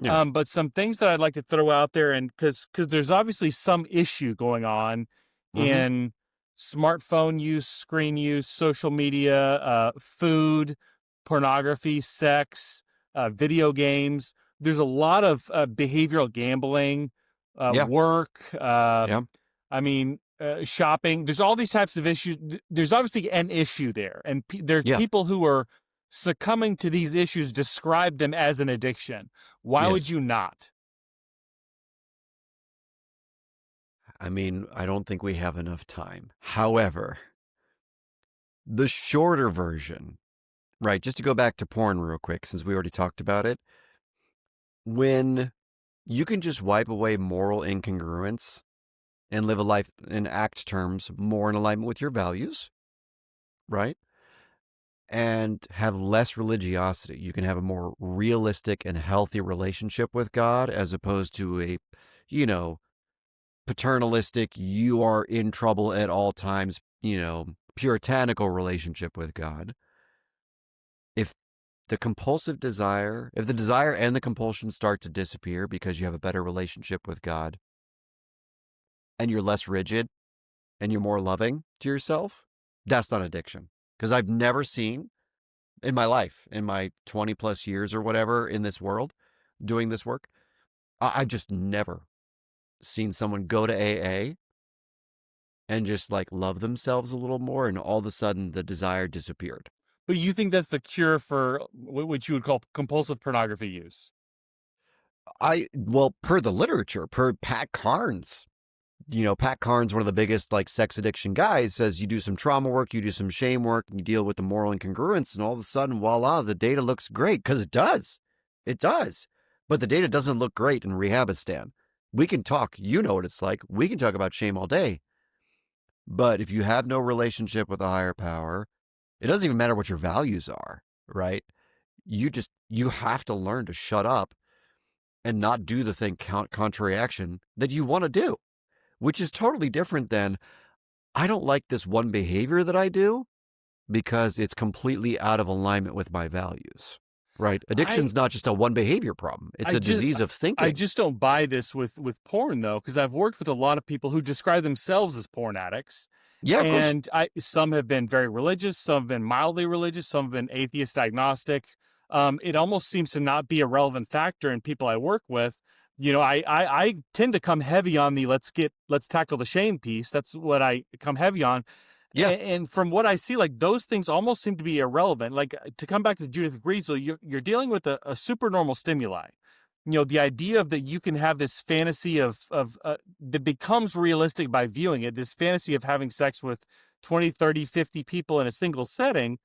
Yeah. But some things that I'd like to throw out there, and because there's obviously some issue going on in smartphone use, screen use, social media, food, pornography, sex, video games. There's a lot of behavioral gambling, Yeah. work. Yeah. I mean, shopping. There's all these types of issues. There's obviously an issue there, and there's Yeah. people who are succumbing to these issues describe them as an addiction. Why would Yes. you not? I mean, I don't think we have enough time. However, the shorter version, right? Just to go back to porn real quick, since we already talked about it. When you can just wipe away moral incongruence and live a life in act terms more in alignment with your values, right? And have less religiosity. You can have a more realistic and healthy relationship with God as opposed to a, paternalistic, you are in trouble at all times, puritanical relationship with God. If the desire and the compulsion start to disappear because you have a better relationship with God and you're less rigid and you're more loving to yourself, that's not addiction. Because I've never seen in my life, in my 20 plus years or whatever in this world, doing this work, I've just never seen someone go to AA and just like love themselves a little more, and all of a sudden the desire disappeared. But you think that's the cure for what you would call compulsive pornography use? Well, per the literature, per Pat Carnes, Pat Carnes, one of the biggest like sex addiction guys, says you do some trauma work, you do some shame work, and you deal with the moral incongruence, and all of a sudden, voila, the data looks great, because it does. It does. But the data doesn't look great in Rehabistan. We can talk, you know what it's like. We can talk about shame all day. But if you have no relationship with a higher power, it doesn't even matter what your values are, right? You have to learn to shut up and not do the thing contrary action that you want to do, which is totally different than, I don't like this one behavior that I do because it's completely out of alignment with my values, right? Addiction's not just a one behavior problem. It's a disease of thinking. I just don't buy this with porn, though, because I've worked with a lot of people who describe themselves as porn addicts. Yeah, of course. And some have been very religious, some have been mildly religious, some have been atheist agnostic. It almost seems to not be a relevant factor in people I work with. I tend to come heavy on the let's tackle the shame piece. That's what I come heavy on. Yeah. And from what I see, like those things almost seem to be irrelevant. Like to come back to Judith Griesel, you're dealing with a supernormal stimuli. The idea of that you can have this fantasy of that becomes realistic by viewing it, this fantasy of having sex with 20, 30, 50 people in a single setting.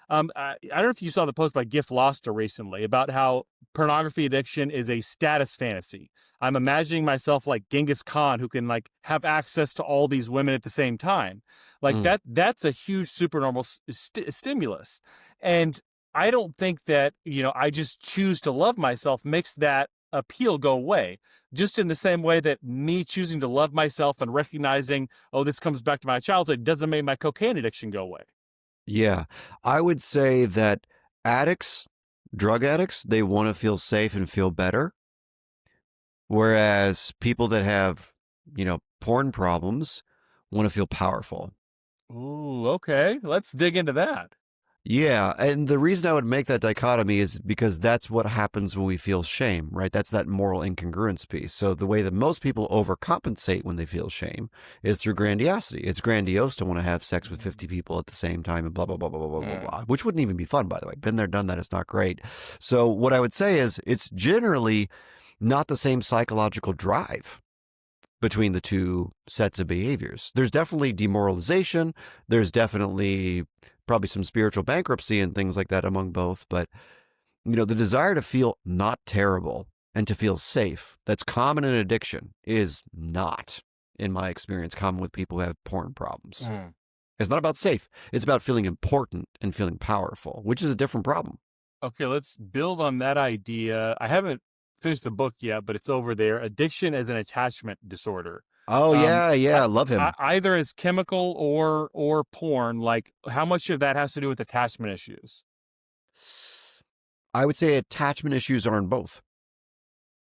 I don't know if you saw the post by Gif Loster recently about how pornography addiction is a status fantasy. I'm imagining myself like Genghis Khan, who can like have access to all these women at the same time. Like that's a huge supernormal stimulus. And I don't think that, I just choose to love myself makes that appeal go away. Just in the same way that me choosing to love myself and recognizing, oh, this comes back to my childhood, doesn't make my cocaine addiction go away. Yeah. I would say that drug addicts, they want to feel safe and feel better. Whereas people that have, porn problems want to feel powerful. Ooh, okay. Let's dig into that. Yeah, and the reason I would make that dichotomy is because that's what happens when we feel shame, right? That's that moral incongruence piece. So the way that most people overcompensate when they feel shame is through grandiosity. It's grandiose to want to have sex with 50 people at the same time and blah, blah, blah, blah, blah, blah, blah, blah, which wouldn't even be fun, by the way. Been there, done that. It's not great. So what I would say is it's generally not the same psychological drive between the two sets of behaviors. There's definitely demoralization. There's definitely probably some spiritual bankruptcy and things like that among both. But, the desire to feel not terrible and to feel safe, that's common in addiction, is not, in my experience, common with people who have porn problems. It's not about safe. It's about feeling important and feeling powerful, which is a different problem. Okay, let's build on that idea. I haven't finished the book yet, but it's over there. Addiction as an Attachment Disorder. Oh, yeah, I love him. Either as chemical or porn, like how much of that has to do with attachment issues? I would say attachment issues are in both.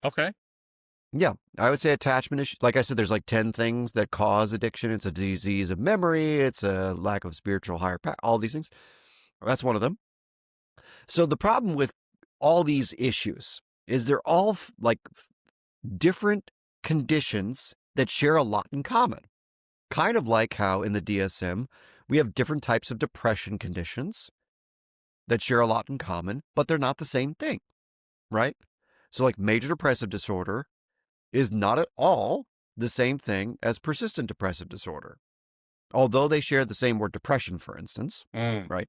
Okay. Yeah, I would say attachment issues. Like I said, there's like 10 things that cause addiction. It's a disease of memory. It's a lack of spiritual higher power, all these things. That's one of them. So the problem with all these issues is they're all different conditions that share a lot in common. Kind of like how in the DSM, we have different types of depression conditions that share a lot in common, but they're not the same thing, right? So like major depressive disorder is not at all the same thing as persistent depressive disorder, although they share the same word depression, for instance, right?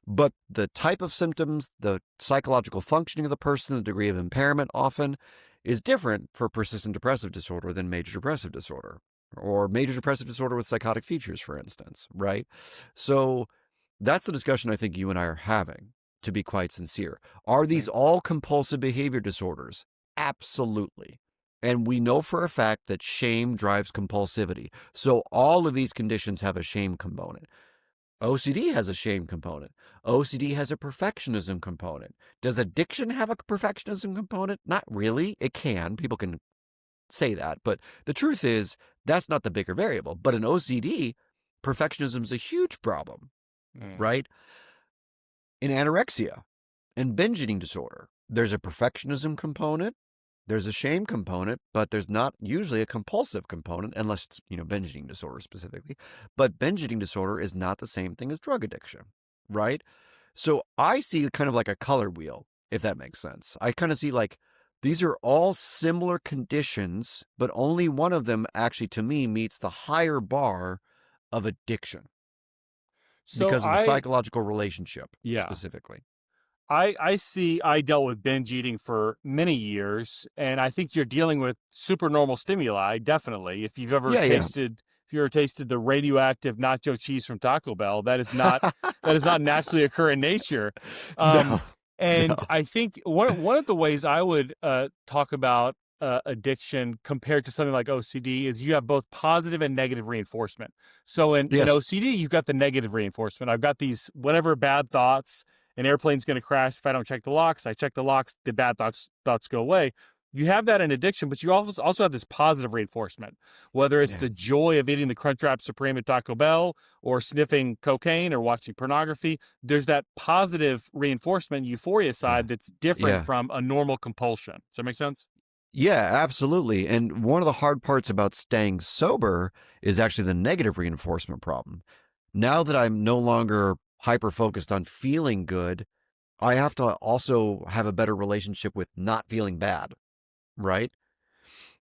But the type of symptoms, the psychological functioning of the person, the degree of impairment often is different for persistent depressive disorder than major depressive disorder, or major depressive disorder with psychotic features, for instance, right? So that's the discussion I think you and I are having, to be quite sincere. Are these all compulsive behavior disorders? Absolutely. And we know for a fact that shame drives compulsivity. So all of these conditions have a shame component. OCD has a shame component. OCD has a perfectionism component. Does addiction have a perfectionism component? Not really. It can. People can say that. But the truth is, that's not the bigger variable. But in OCD, perfectionism is a huge problem, right? In anorexia and binge eating disorder, there's a perfectionism component There's a shame component, but there's not usually a compulsive component unless it's, binge eating disorder specifically. But binge eating disorder is not the same thing as drug addiction, right? So I see kind of like a color wheel, if that makes sense. I kind of see like these are all similar conditions, but only one of them actually to me meets the higher bar of addiction So because of the psychological relationship yeah. specifically. I dealt with binge eating for many years, and I think you're dealing with supernormal stimuli, definitely. If you've ever tasted the radioactive nacho cheese from Taco Bell, that is not naturally occur in nature. No, And no. I think one of the ways I would talk about addiction compared to something like OCD is you have both positive and negative reinforcement. So in Yes. OCD, you've got the negative reinforcement. I've got these whatever bad thoughts. An airplane's going to crash if I don't check the locks. I check the locks, the bad thoughts go away. You have that in addiction, but you also have this positive reinforcement, whether it's the joy of eating the Crunchwrap Supreme at Taco Bell or sniffing cocaine or watching pornography. There's that positive reinforcement euphoria side that's different from a normal compulsion. Does that make sense? Yeah, absolutely. And one of the hard parts about staying sober is actually the negative reinforcement problem. Now that I'm no longer hyper focused on feeling good, I have to also have a better relationship with not feeling bad, right?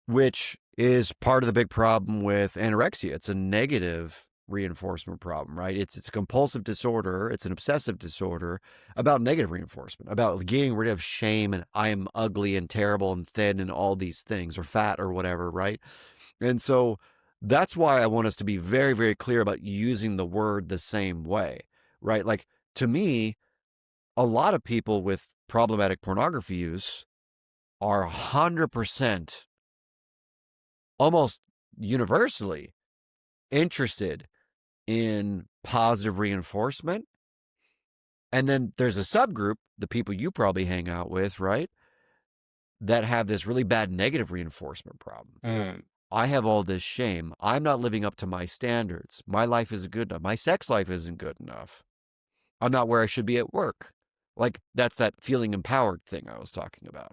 Which is part of the big problem with anorexia. It's a negative reinforcement problem, right? It's a compulsive disorder. It's an obsessive disorder about negative reinforcement, about getting rid of shame and I am ugly and terrible and thin and all these things or fat or whatever, right? And so that's why I want us to be very, very clear about using the word the same way, right? Like to me, a lot of people with problematic pornography use are 100% almost universally interested in positive reinforcement. And then there's a subgroup, the people you probably hang out with, right, that have this really bad negative reinforcement problem. I have all this shame. I'm not living up to my standards. My life isn't good enough. My sex life isn't good enough. I'm not where I should be at work. Like that's that feeling empowered thing I was talking about.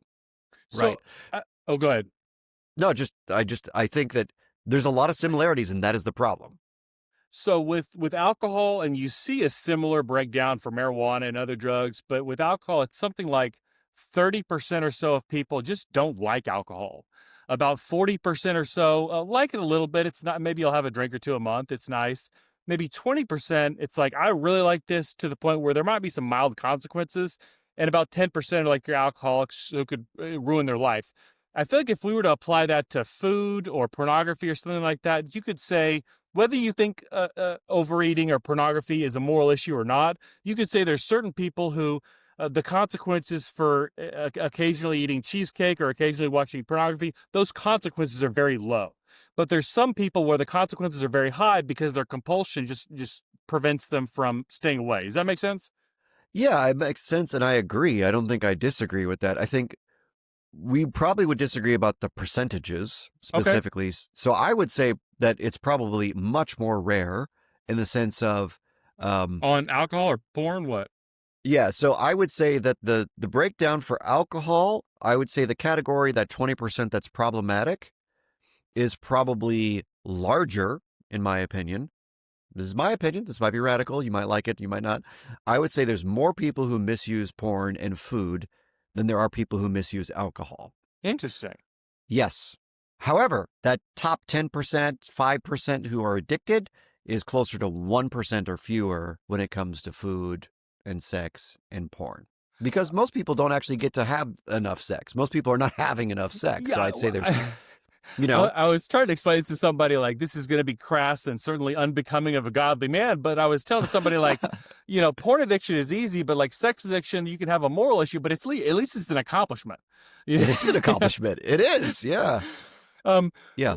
So, right. Go ahead. No, I think that there's a lot of similarities and that is the problem. So with alcohol, and you see a similar breakdown for marijuana and other drugs, but with alcohol, it's something like 30% or so of people just don't like alcohol. About 40% or so like it a little bit. It's not, maybe you'll have a drink or two a month. It's nice. Maybe 20%, it's like, I really like this to the point where there might be some mild consequences. And about 10% are like your alcoholics who could ruin their life. I feel like if we were to apply that to food or pornography or something like that, you could say, whether you think overeating or pornography is a moral issue or not, you could say there's certain people who the consequences for occasionally eating cheesecake or occasionally watching pornography, those consequences are very low. But there's some people where the consequences are very high because their compulsion just prevents them from staying away. Does that make sense? Yeah, it makes sense. And I agree. I don't think I disagree with that. I think we probably would disagree about the percentages specifically. Okay. So I would say that it's probably much more rare in the sense of on alcohol or porn. What? Yeah, so I would say that the breakdown for alcohol, I would say the category, that 20% that's problematic, is probably larger in my opinion. This is my opinion. This might be radical. You might like it. You might not. I would say there's more people who misuse porn and food than there are people who misuse alcohol. Interesting. Yes. However, that top 10%, 5% who are addicted is closer to 1% or fewer when it comes to food and sex and porn. Because most people don't actually get to have enough sex. Most people are not having enough sex. So I'd say there's, I was trying to explain to somebody like this is going to be crass and certainly unbecoming of a godly man. But I was telling somebody like, porn addiction is easy, but like sex addiction, you can have a moral issue, but at least it's an accomplishment. It is an accomplishment. It is. Yeah. Yeah.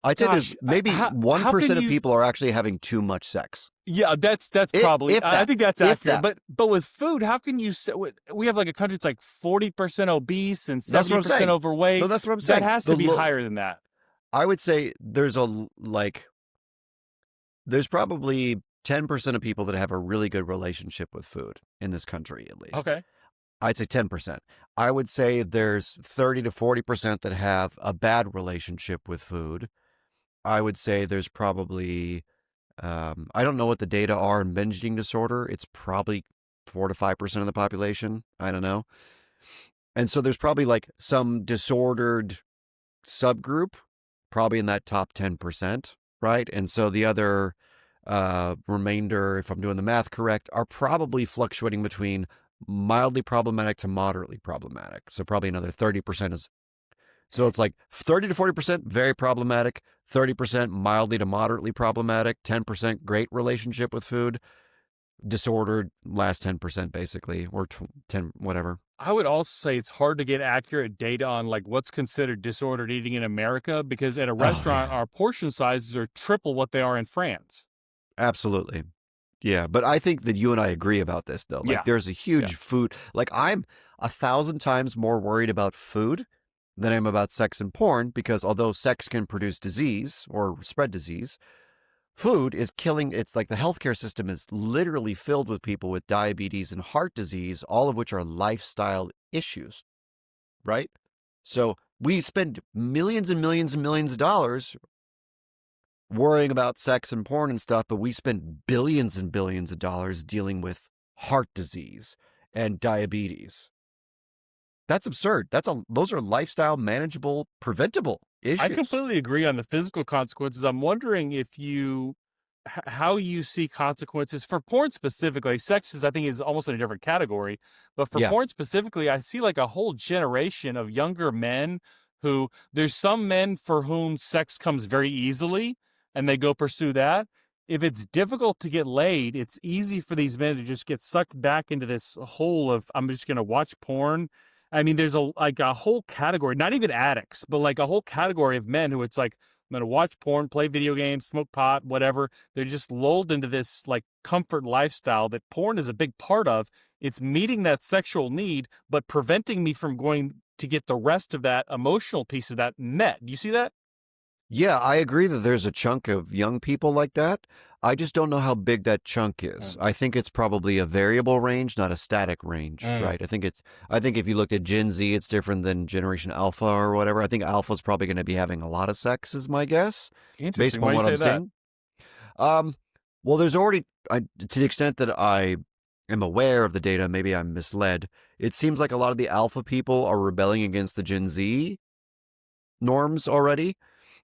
I'd say there's maybe 1% of people are actually having too much sex. Yeah, that's probably. I think that's accurate. But with food, how can you say we have like a country that's like 40% obese and 70% overweight? No, that's what I'm saying. That has to be higher than that. I would say there's probably 10% of people that have a really good relationship with food in this country, at least. Okay. I'd say 10%. I would say there's 30 to 40% that have a bad relationship with food. I would say there's probably, I don't know what the data are in binge eating disorder. It's probably 4 to 5% of the population. I don't know. And so there's probably like some disordered subgroup, probably in that top 10%, right? And so the other remainder, if I'm doing the math correct, are probably fluctuating between mildly problematic to moderately problematic. So probably another 30% is, so it's like 30 to 40% very problematic, 30% mildly to moderately problematic, 10% great relationship with food, disordered last 10% basically, or 10, whatever. I would also say it's hard to get accurate data on like what's considered disordered eating in America because at a Oh, restaurant, yeah. our portion sizes are triple what they are in France. Absolutely. Yeah, but I think that you and I agree about this though. Like Yeah. there's a Yeah. huge food, like I'm 1,000 times more worried about food than I'm about sex and porn because although sex can produce disease or spread disease, food is killing. It's like the healthcare system is literally filled with people with diabetes and heart disease, all of which are lifestyle issues, right? So we spend millions and millions and millions of dollars worrying about sex and porn and stuff, but we spend billions and billions of dollars dealing with heart disease and diabetes. That's absurd. Those are lifestyle manageable, preventable I issues. completely agree on the physical consequences. I'm wondering if how you see consequences for porn specifically. Sex is, I think, is almost in a different category, but for Yeah. porn specifically, I see like a whole generation of younger men who there's some men for whom sex comes very easily and they go pursue that. If it's difficult to get laid, it's easy for these men to just get sucked back into this hole of I'm just going to watch porn. I mean, there's a whole category, not even addicts, but like a whole category of men who it's like I'm gonna watch porn, play video games, smoke pot, whatever. They're just lulled into this like comfort lifestyle that porn is a big part of. It's meeting that sexual need, but preventing me from going to get the rest of that emotional piece of that met. Do you see that? Yeah, I agree that there's a chunk of young people like that. I just don't know how big that chunk is. Mm. I think it's probably a variable range, not a static range, Mm. right? I think if you looked at Gen Z, it's different than Generation Alpha or whatever. I think Alpha's probably going to be having a lot of sex, is my guess, based Interesting. Why upon do you what say I'm that? seeing. Um, well, there's already, to the extent that I am aware of the data, maybe I'm misled. It seems like a lot of the Alpha people are rebelling against the Gen Z norms already.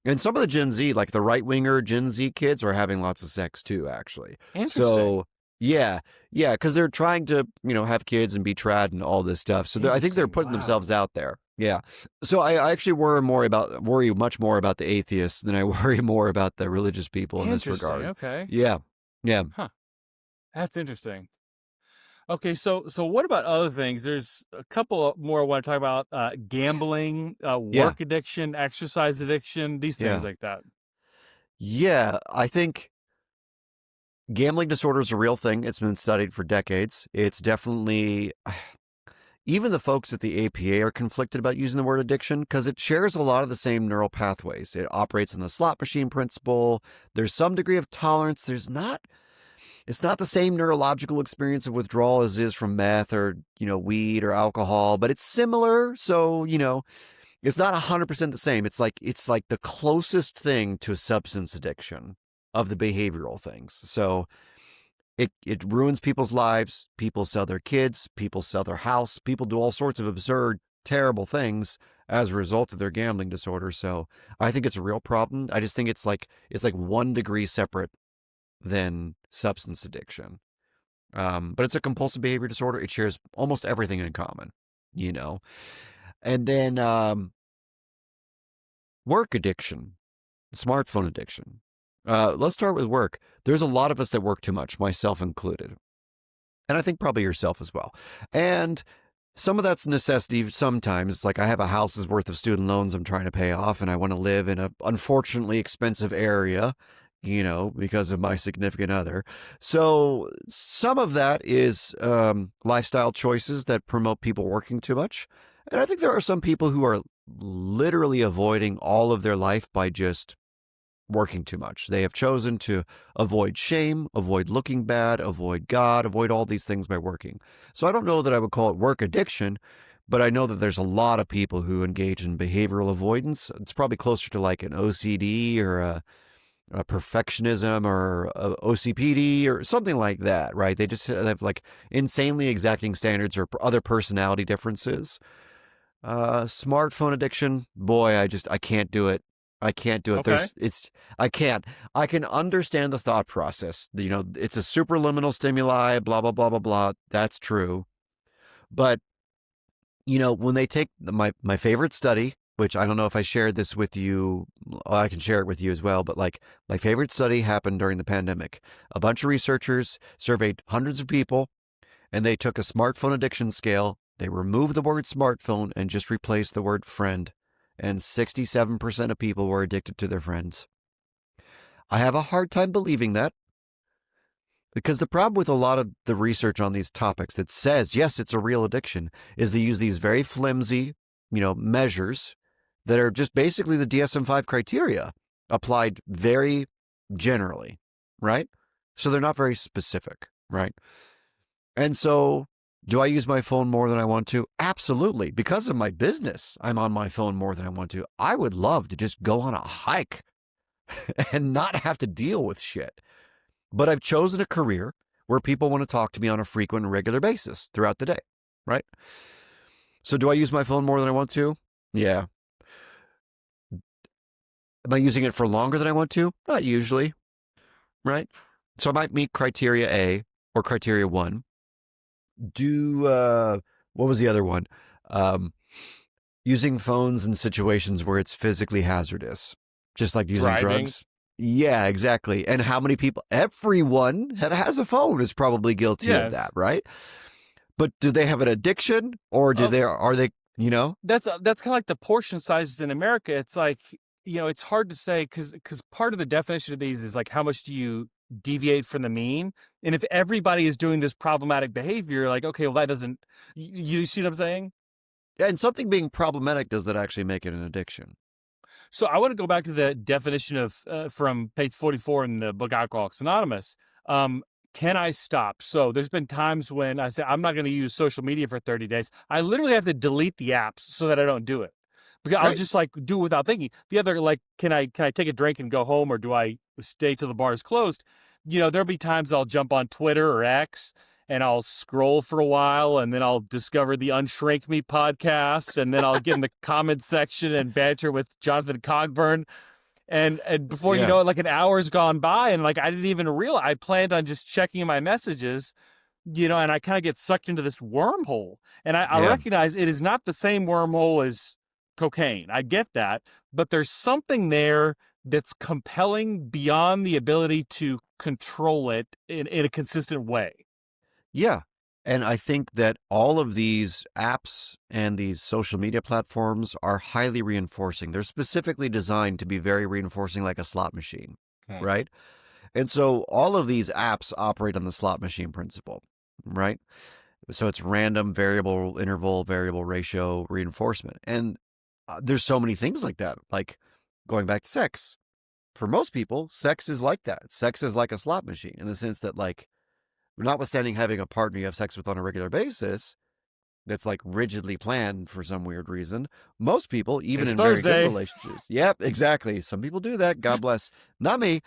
And some of the Gen Z, like the right winger Gen Z kids, are having lots of sex too, actually. Interesting. So, yeah, yeah, because they're trying to, have kids and be trad and all this stuff. So I think they're Interesting. putting Wow. themselves out there. Yeah. So I actually worry much more about the atheists than I worry more about the religious people in this Interesting. regard. Okay. Yeah. Yeah. Huh. That's interesting. Okay, so what about other things? There's a couple more I want to talk about: gambling, Yeah. work addiction, exercise addiction, these things Yeah. like that. Yeah. I think gambling disorder is a real thing. It's been studied for decades. It's definitely, even the folks at the APA are conflicted about using the word addiction because it shares a lot of the same neural pathways. It operates on the slot machine principle. There's some degree of tolerance. It's not the same neurological experience of withdrawal as it is from meth or, weed or alcohol, but it's similar. So, it's not 100% the same. It's like the closest thing to substance addiction of the behavioral things. So it ruins people's lives. People sell their kids, people sell their house, people do all sorts of absurd, terrible things as a result of their gambling disorder. So I think it's a real problem. I just think it's like 1 degree separate than substance addiction. But it's a compulsive behavior disorder. It shares almost everything in common, you know. And then work addiction, smartphone addiction. Let's start with work. There's a lot of us that work too much, myself included. And I think probably yourself as well. And some of that's necessity sometimes. It's like I have a house's worth of student loans I'm trying to pay off, and I want to live in a unfortunately expensive area, because of my significant other. So some of that is lifestyle choices that promote people working too much. And I think there are some people who are literally avoiding all of their life by just working too much. They have chosen to avoid shame, avoid looking bad, avoid God, avoid all these things by working. So I don't know that I would call it work addiction, but I know that there's a lot of people who engage in behavioral avoidance. It's probably closer to like an OCD or a perfectionism or a OCPD or something like that, right? They just have like insanely exacting standards or other personality differences. Smartphone addiction, boy, I can't do it. I can't do it. Okay. I can't. I can understand the thought process. You know, it's a superliminal stimuli, blah, blah, blah, blah, blah. That's true. But, you know, when they take my favorite study, which I don't know if I shared this with you, I can share it with you as well, but like my favorite study happened during the pandemic. A bunch of researchers surveyed hundreds of people and they took a smartphone addiction scale. They removed the word smartphone and just replaced the word friend. And 67% of people were addicted to their friends. I have a hard time believing that because the problem with a lot of the research on these topics that says, yes, it's a real addiction, is they use these very flimsy, measures that are just basically the DSM-5 criteria applied very generally, right? So they're not very specific, right? And so, do I use my phone more than I want to? Absolutely. Because of my business, I'm on my phone more than I want to. I would love to just go on a hike and not have to deal with shit. But I've chosen a career where people want to talk to me on a frequent and regular basis throughout the day, right? So do I use my phone more than I want to? Yeah. Am I using it for longer than I want to? Not usually, right? So I might meet criteria A or criteria 1. What was the other one? Using phones in situations where it's physically hazardous, just like using Driving. drugs. Yeah, exactly. And how many people? Everyone that has a phone is probably guilty of Yeah. that, right? But do they have an addiction, or are they? That's kind of like the portion sizes in America. It's like, it's hard to say because part of the definition of these is like how much do you deviate from the mean, and if everybody is doing this problematic behavior, like, okay, well, that doesn't. You see what I'm saying? Yeah, and something being problematic, does that actually make it an addiction? So I want to go back to the definition of from page 44 in the book Alcoholics Anonymous. Can I stop? So there's been times when I say I'm not going to use social media for 30 days. I literally have to delete the apps so that I don't do it. Because I'll Right. just like do it without thinking. The other, like, can I take a drink and go home, or do I stay till the bar is closed? There'll be times I'll jump on Twitter or X and I'll scroll for a while, and then I'll discover the Unshrink Me podcast, and then I'll get in the comment section and banter with Jonathan Cogburn. And before you Yeah. know it, like an hour's gone by, and like I didn't even realize I planned on just checking my messages, and I kind of get sucked into this wormhole. And I Yeah. recognize it is not the same wormhole as cocaine. I get that, but there's something there that's compelling beyond the ability to control it in a consistent way. Yeah. And I think that all of these apps and these social media platforms are highly reinforcing. They're specifically designed to be very reinforcing, like a slot machine, Okay. right? And so all of these apps operate on the slot machine principle, right? So it's random, variable interval, variable ratio reinforcement. And there's so many things like that, like going back to sex. For most people, sex is like that. Sex is like a slot machine in the sense that, like, notwithstanding having a partner you have sex with on a regular basis that's like rigidly planned for some weird reason, most people, even It's in very good Thursday. relationships, yep, exactly. Some people do that. God bless. Not me,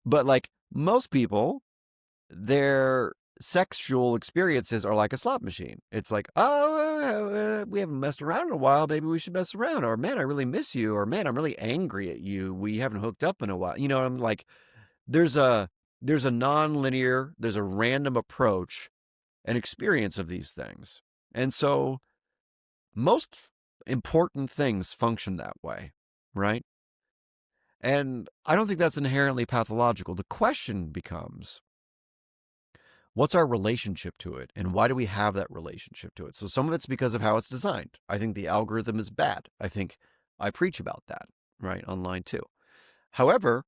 but like most people, their sexual experiences are like a slot machine. It's like, oh, we haven't messed around in a while. Maybe we should mess around. Or, man, I really miss you. Or, man, I'm really angry at you. We haven't hooked up in a while. I'm like, there's a non-linear, there's a random approach and experience of these things. And so most important things function that way, right? And I don't think that's inherently pathological. The question becomes, what's our relationship to it? And why do we have that relationship to it? So some of it's because of how it's designed. I think the algorithm is bad. I think I preach about that, right, online too. However,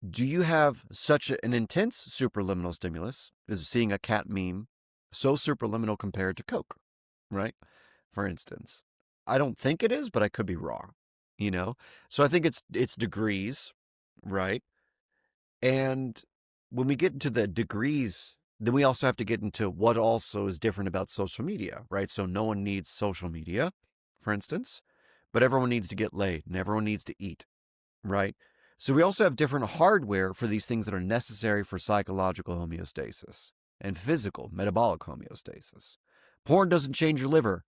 do you have such an intense superliminal stimulus as seeing a cat meme so superliminal compared to Coke, right? For instance, I don't think it is, but I could be wrong. So I think it's degrees, right? And when we get into the degrees, then we also have to get into what also is different about social media, right? So no one needs social media, for instance, but everyone needs to get laid and everyone needs to eat, right? So we also have different hardware for these things that are necessary for psychological homeostasis and physical metabolic homeostasis. Porn doesn't change your liver,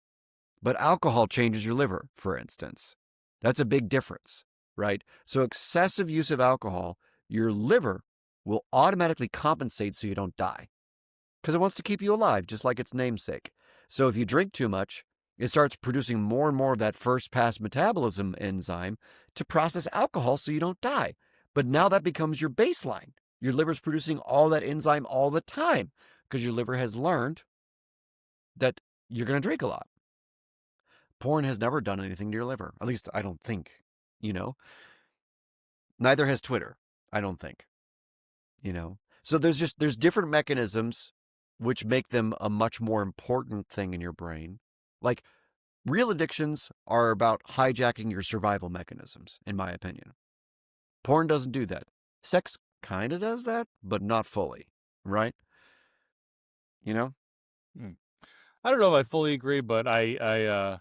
but alcohol changes your liver, for instance. That's a big difference, right? So excessive use of alcohol, your liver will automatically compensate so you don't die because it wants to keep you alive, just like its namesake. So if you drink too much, it starts producing more and more of that first pass metabolism enzyme to process alcohol so you don't die. But now that becomes your baseline. Your liver's producing all that enzyme all the time because your liver has learned that you're going to drink a lot. Porn has never done anything to your liver. At least I don't think, you know. Neither has Twitter, I don't think, So there's different mechanisms which make them a much more important thing in your brain. Like real addictions are about hijacking your survival mechanisms, in my opinion. Porn doesn't do that. Sex kind of does that, but not fully, right? You know? I don't know if I fully agree, but I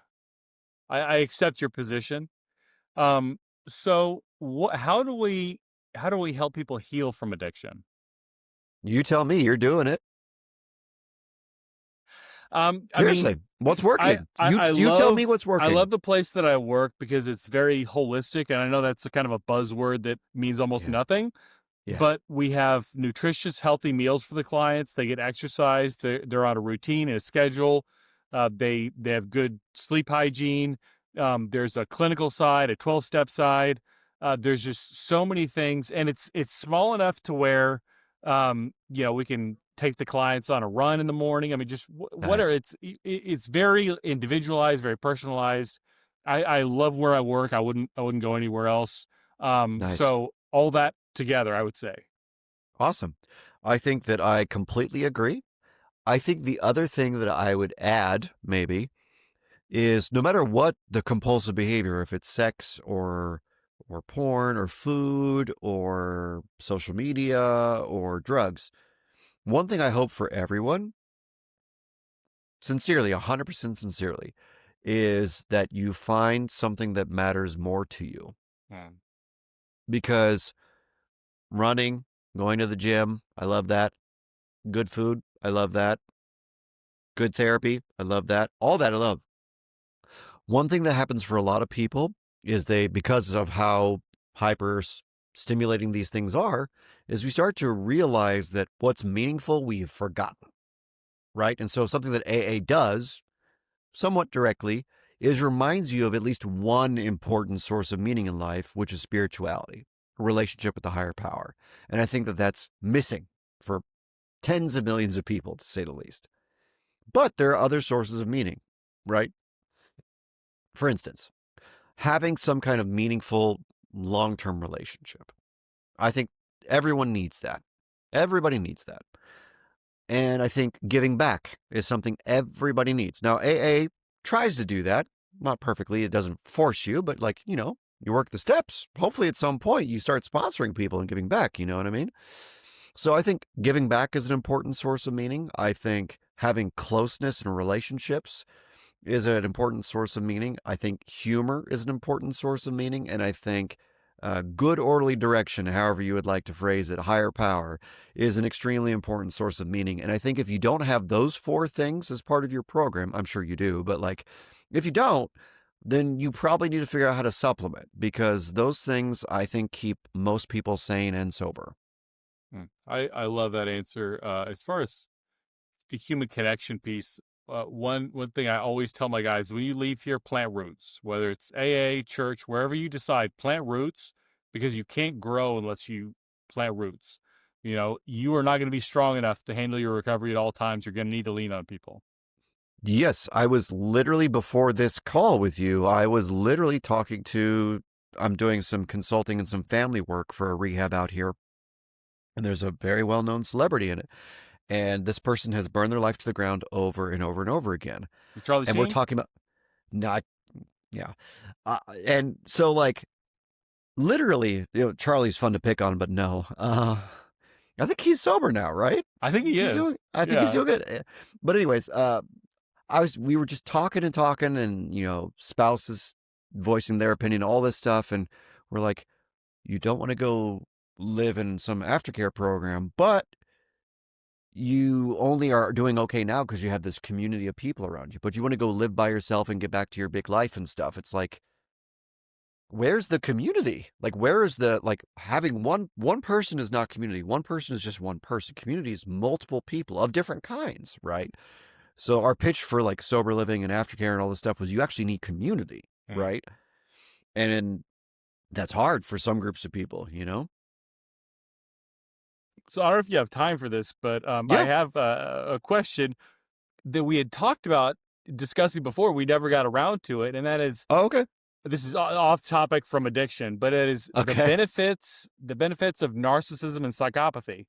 accept your position. So how do we help people heal from addiction? You tell me, you're doing it. I Seriously, mean, what's working? You tell me what's working. I love the place that I work because it's very holistic, and I know that's a kind of a buzzword that means almost nothing. Yeah. But we have nutritious, healthy meals for the clients. They get exercise. They're on a routine and a schedule. They have good sleep hygiene. There's a clinical side, a 12-step side. There's just so many things, and it's small enough to where we can take the clients on a run in the morning. I mean, just whatever. Nice. It's very individualized, very personalized. I love where I work. I wouldn't go anywhere else. Nice. So all that together, I would say. Awesome. I think that I completely agree. I think the other thing that I would add, maybe, is no matter what the compulsive behavior, if it's sex or porn or food or social media or drugs, one thing I hope for everyone, sincerely, 100% sincerely, is that you find something that matters more to you. Because running, going to the gym, I love that. Good food, I love that. Good therapy, I love that. All that I love. One thing that happens for a lot of people is because of how hyper stimulating these things are, is we start to realize that what's meaningful we've forgotten, right? And so something that AA does somewhat directly is reminds you of at least one important source of meaning in life, which is spirituality, a relationship with the higher power. And I think that that's missing for tens of millions of people, to say the least. But there are other sources of meaning, right? For instance, having some kind of meaningful long-term relationship. I think everyone needs that. Everybody needs that. And I think giving back is something everybody needs. Now, AA tries to do that. Not perfectly. It doesn't force you, but you work the steps. Hopefully at some point you start sponsoring people and giving back. You know what I mean? So I think giving back is an important source of meaning. I think having closeness in relationships is an important source of meaning. I think humor is an important source of meaning. And I think good orderly direction, however you would like to phrase it, higher power, is an extremely important source of meaning. And I think if you don't have those four things as part of your program, I'm sure you do, but if you don't, then you probably need to figure out how to supplement, because those things, I think, keep most people sane and sober. I love that answer. As far as the human connection piece, one thing I always tell my guys: when you leave here, plant roots. Whether it's AA, church, wherever you decide, plant roots, because you can't grow unless you plant roots. You are not going to be strong enough to handle your recovery at all times. You're going to need to lean on people. Yes, I was literally, before this call with you, I was literally I'm doing some consulting and some family work for a rehab out here. And there's a very well-known celebrity in it. And this person has burned their life to the ground over and over and over again. Charlie and Sheen? We're talking about, no, Yeah. And so, like, literally, Charlie's fun to pick on, but no. I think he's sober now, right? I think he is. I think he's Yeah. doing good. But anyways, we were just talking and talking, and spouses voicing their opinion, all this stuff, and we're like, you don't want to go live in some aftercare program, but you only are doing okay now because you have this community of people around you. But you want to go live by yourself and get back to your big life and stuff. It's like, where's the community? Like, where is the, like, having one person is not community. One person is just one person. Community is multiple people of different kinds, right? So our pitch for like sober living and aftercare and all this stuff was, you actually need community, right? And that's hard for some groups of people, So I don't know if you have time for this, but I Yeah. have a question that we had talked about discussing before. We never got around to it, and that is, Oh, okay. this is off topic from addiction, but it is Okay. the benefits of narcissism and psychopathy.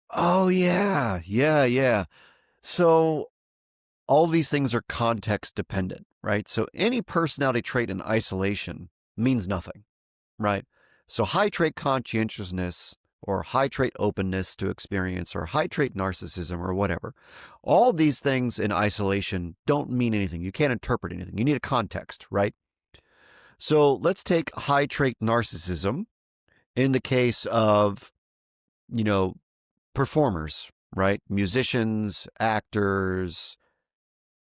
Oh, yeah. Yeah. So all these things are context dependent, right? So any personality trait in isolation means nothing, right? So high trait conscientiousness or high trait openness to experience or high trait narcissism or whatever, all these things in isolation don't mean anything. You can't interpret anything. You need a context, right? So let's take high trait narcissism in the case of, performers, right? Musicians, actors,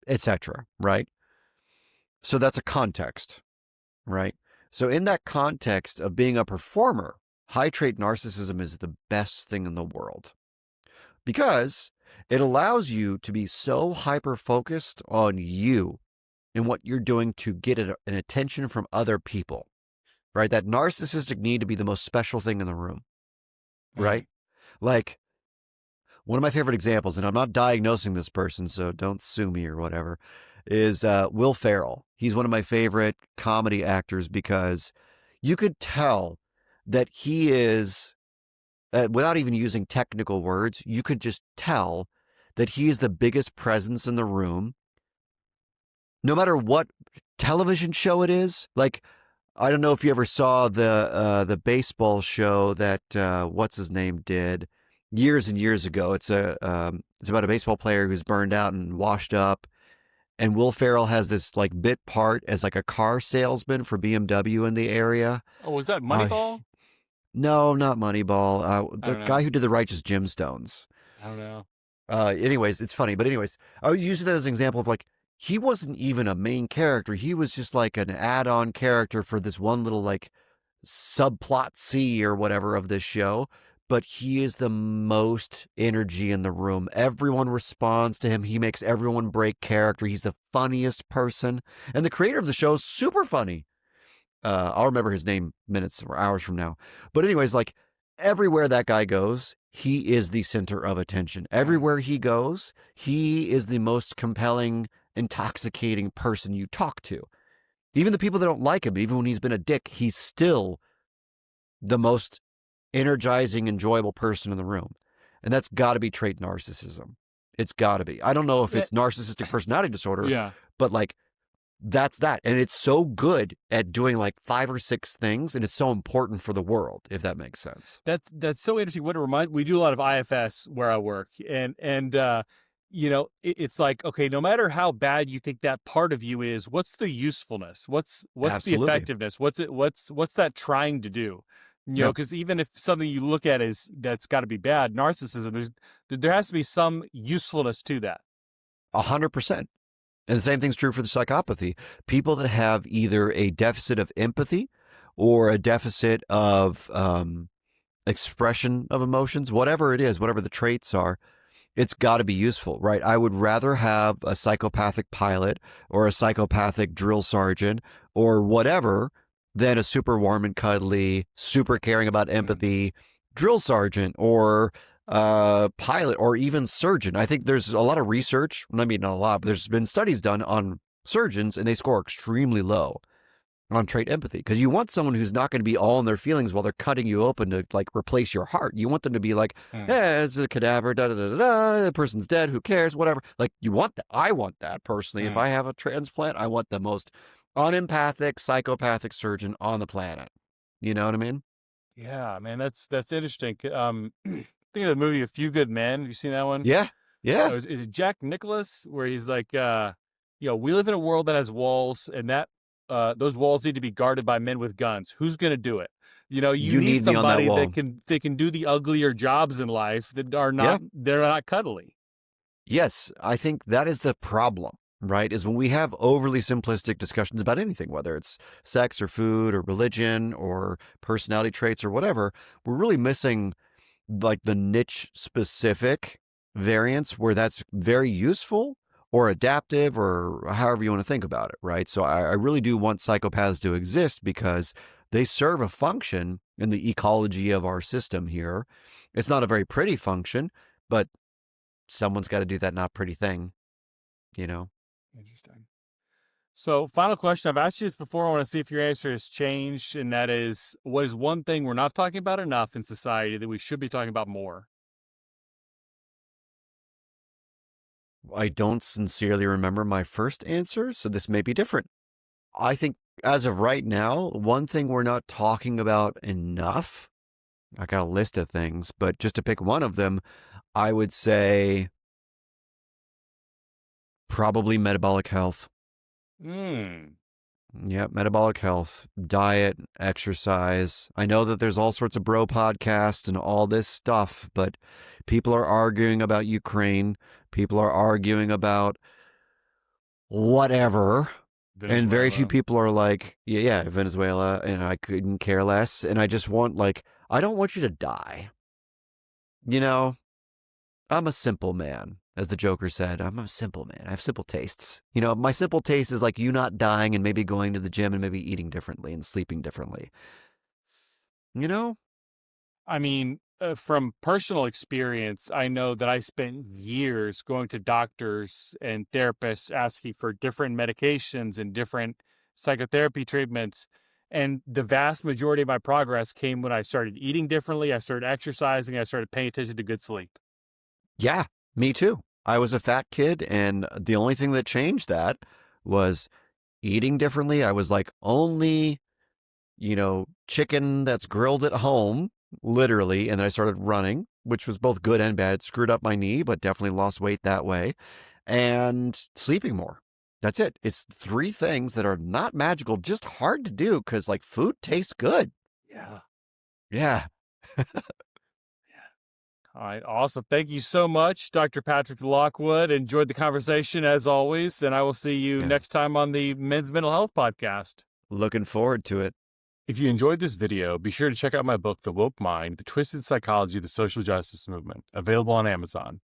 etc., right? So that's a context, right? So in that context of being a performer, high trait narcissism is the best thing in the world because it allows you to be so hyper focused on you and what you're doing to get an attention from other people, right? That narcissistic need to be the most special thing in the room, right? Like, one of my favorite examples, and I'm not diagnosing this person, so don't sue me or whatever, is Will Ferrell. He's one of my favorite comedy actors because you could tell that he is, without even using technical words, you could just tell that he is the biggest presence in the room. No matter what television show it is, like, I don't know if you ever saw the baseball show that what's his name did years and years ago. It's about a baseball player who's burned out and washed up, and Will Ferrell has this like bit part as like a car salesman for BMW in the area. Oh, was that Moneyball? No, not Moneyball. The know. guy who did The Righteous Gemstones. I don't know. Anyways, it's funny, but anyways, I was using that as an example of like, he wasn't even a main character. He was just like an add-on character for this one little like subplot C or whatever of this show. But he is the most energy in the room. Everyone responds to him. He makes everyone break character. He's the funniest person. And the creator of the show is super funny. I'll remember his name minutes or hours from now. But anyways, like, everywhere that guy goes, he is the center of attention. Everywhere he goes, he is the most compelling, intoxicating person you talk to. Even the people that don't like him, even when he's been a dick, he's still the most energizing, enjoyable person in the room. And that's got to be trait narcissism. It's got to be. I don't know if it's narcissistic personality disorder, but like, that's that. And it's so good at doing like 5 or 6 things, and it's so important for the world, if that makes sense. That's so interesting. What it reminds, we do a lot of IFS where I work, and it's like, okay, no matter how bad you think that part of you is, what's the usefulness? What's Absolutely. the effectiveness? What's that trying to do? Because even if something you look at is that's got to be bad, narcissism, there has to be some usefulness to that. 100%. And the same thing's true for the psychopathy. People that have either a deficit of empathy or a deficit of expression of emotions, whatever it is, whatever the traits are, it's got to be useful, right? I would rather have a psychopathic pilot or a psychopathic drill sergeant or whatever than a super warm and cuddly, super caring about empathy drill sergeant or pilot or even surgeon. I think there's a lot of research, I mean, not a lot, but there's been studies done on surgeons, and they score extremely low on trait empathy, because you want someone who's not going to be all in their feelings while they're cutting you open to like replace your heart. You want them to be like, hey, it's a cadaver, the person's dead, who cares, whatever. Like, you want that. I want that personally. If I have a transplant, I want the most unempathic, psychopathic surgeon on the planet. You know what I mean? Yeah, man, that's interesting. Think of the movie A Few Good Men. Have you seen that one? Yeah. Yeah. Is it Jack Nicholas where he's like, we live in a world that has walls, and that those walls need to be guarded by men with guns. Who's going to do it? You You need need me on that somebody wall. that can do the uglier jobs in life that are Yeah. they're not cuddly. Yes, I think that is the problem, right? Is when we have overly simplistic discussions about anything, whether it's sex or food or religion or personality traits or whatever, we're really missing like the niche specific variants where that's very useful or adaptive or however you want to think about it, right? So I really do want psychopaths to exist because they serve a function in the ecology of our system here. It's not a very pretty function, but someone's got to do that not pretty thing, you know? Interesting. So, final question. I've asked you this before. I want to see if your answer has changed, and that is, what is one thing we're not talking about enough in society that we should be talking about more? I don't sincerely remember my first answer, so this may be different. I think as of right now, one thing we're not talking about enough, I got a list of things, but just to pick one of them, I would say probably metabolic health. Yeah, metabolic health, diet, exercise. I know that there's all sorts of bro podcasts and all this stuff, but people are arguing about Ukraine. People are arguing about whatever. And very few Venezuela. people are like, yeah, Venezuela, and I couldn't care less. And I just want, like, I don't want you to die. You know, I'm a simple man, as the Joker said. I'm a simple man. I have simple tastes. You know, my simple taste is like you not dying and maybe going to the gym and maybe eating differently and sleeping differently. You know? I mean, from personal experience, I know that I spent years going to doctors and therapists asking for different medications and different psychotherapy treatments. And the vast majority of my progress came when I started eating differently, I started exercising, I started paying attention to good sleep. Yeah, me too. I was a fat kid, and the only thing that changed that was eating differently. I was like only, chicken that's grilled at home, literally. And then I started running, which was both good and bad. It screwed up my knee, but definitely lost weight that way. And sleeping more. That's it. It's three things that are not magical, just hard to do because, like, food tastes good. Yeah. Yeah. All right. Awesome. Thank you so much, Dr. Patrick Lockwood. Enjoyed the conversation as always. And I will see you Yeah. next time on the Men's Mental Health Podcast. Looking forward to it. If you enjoyed this video, be sure to check out my book, The Woke Mind, The Twisted Psychology of the Social Justice Movement, available on Amazon.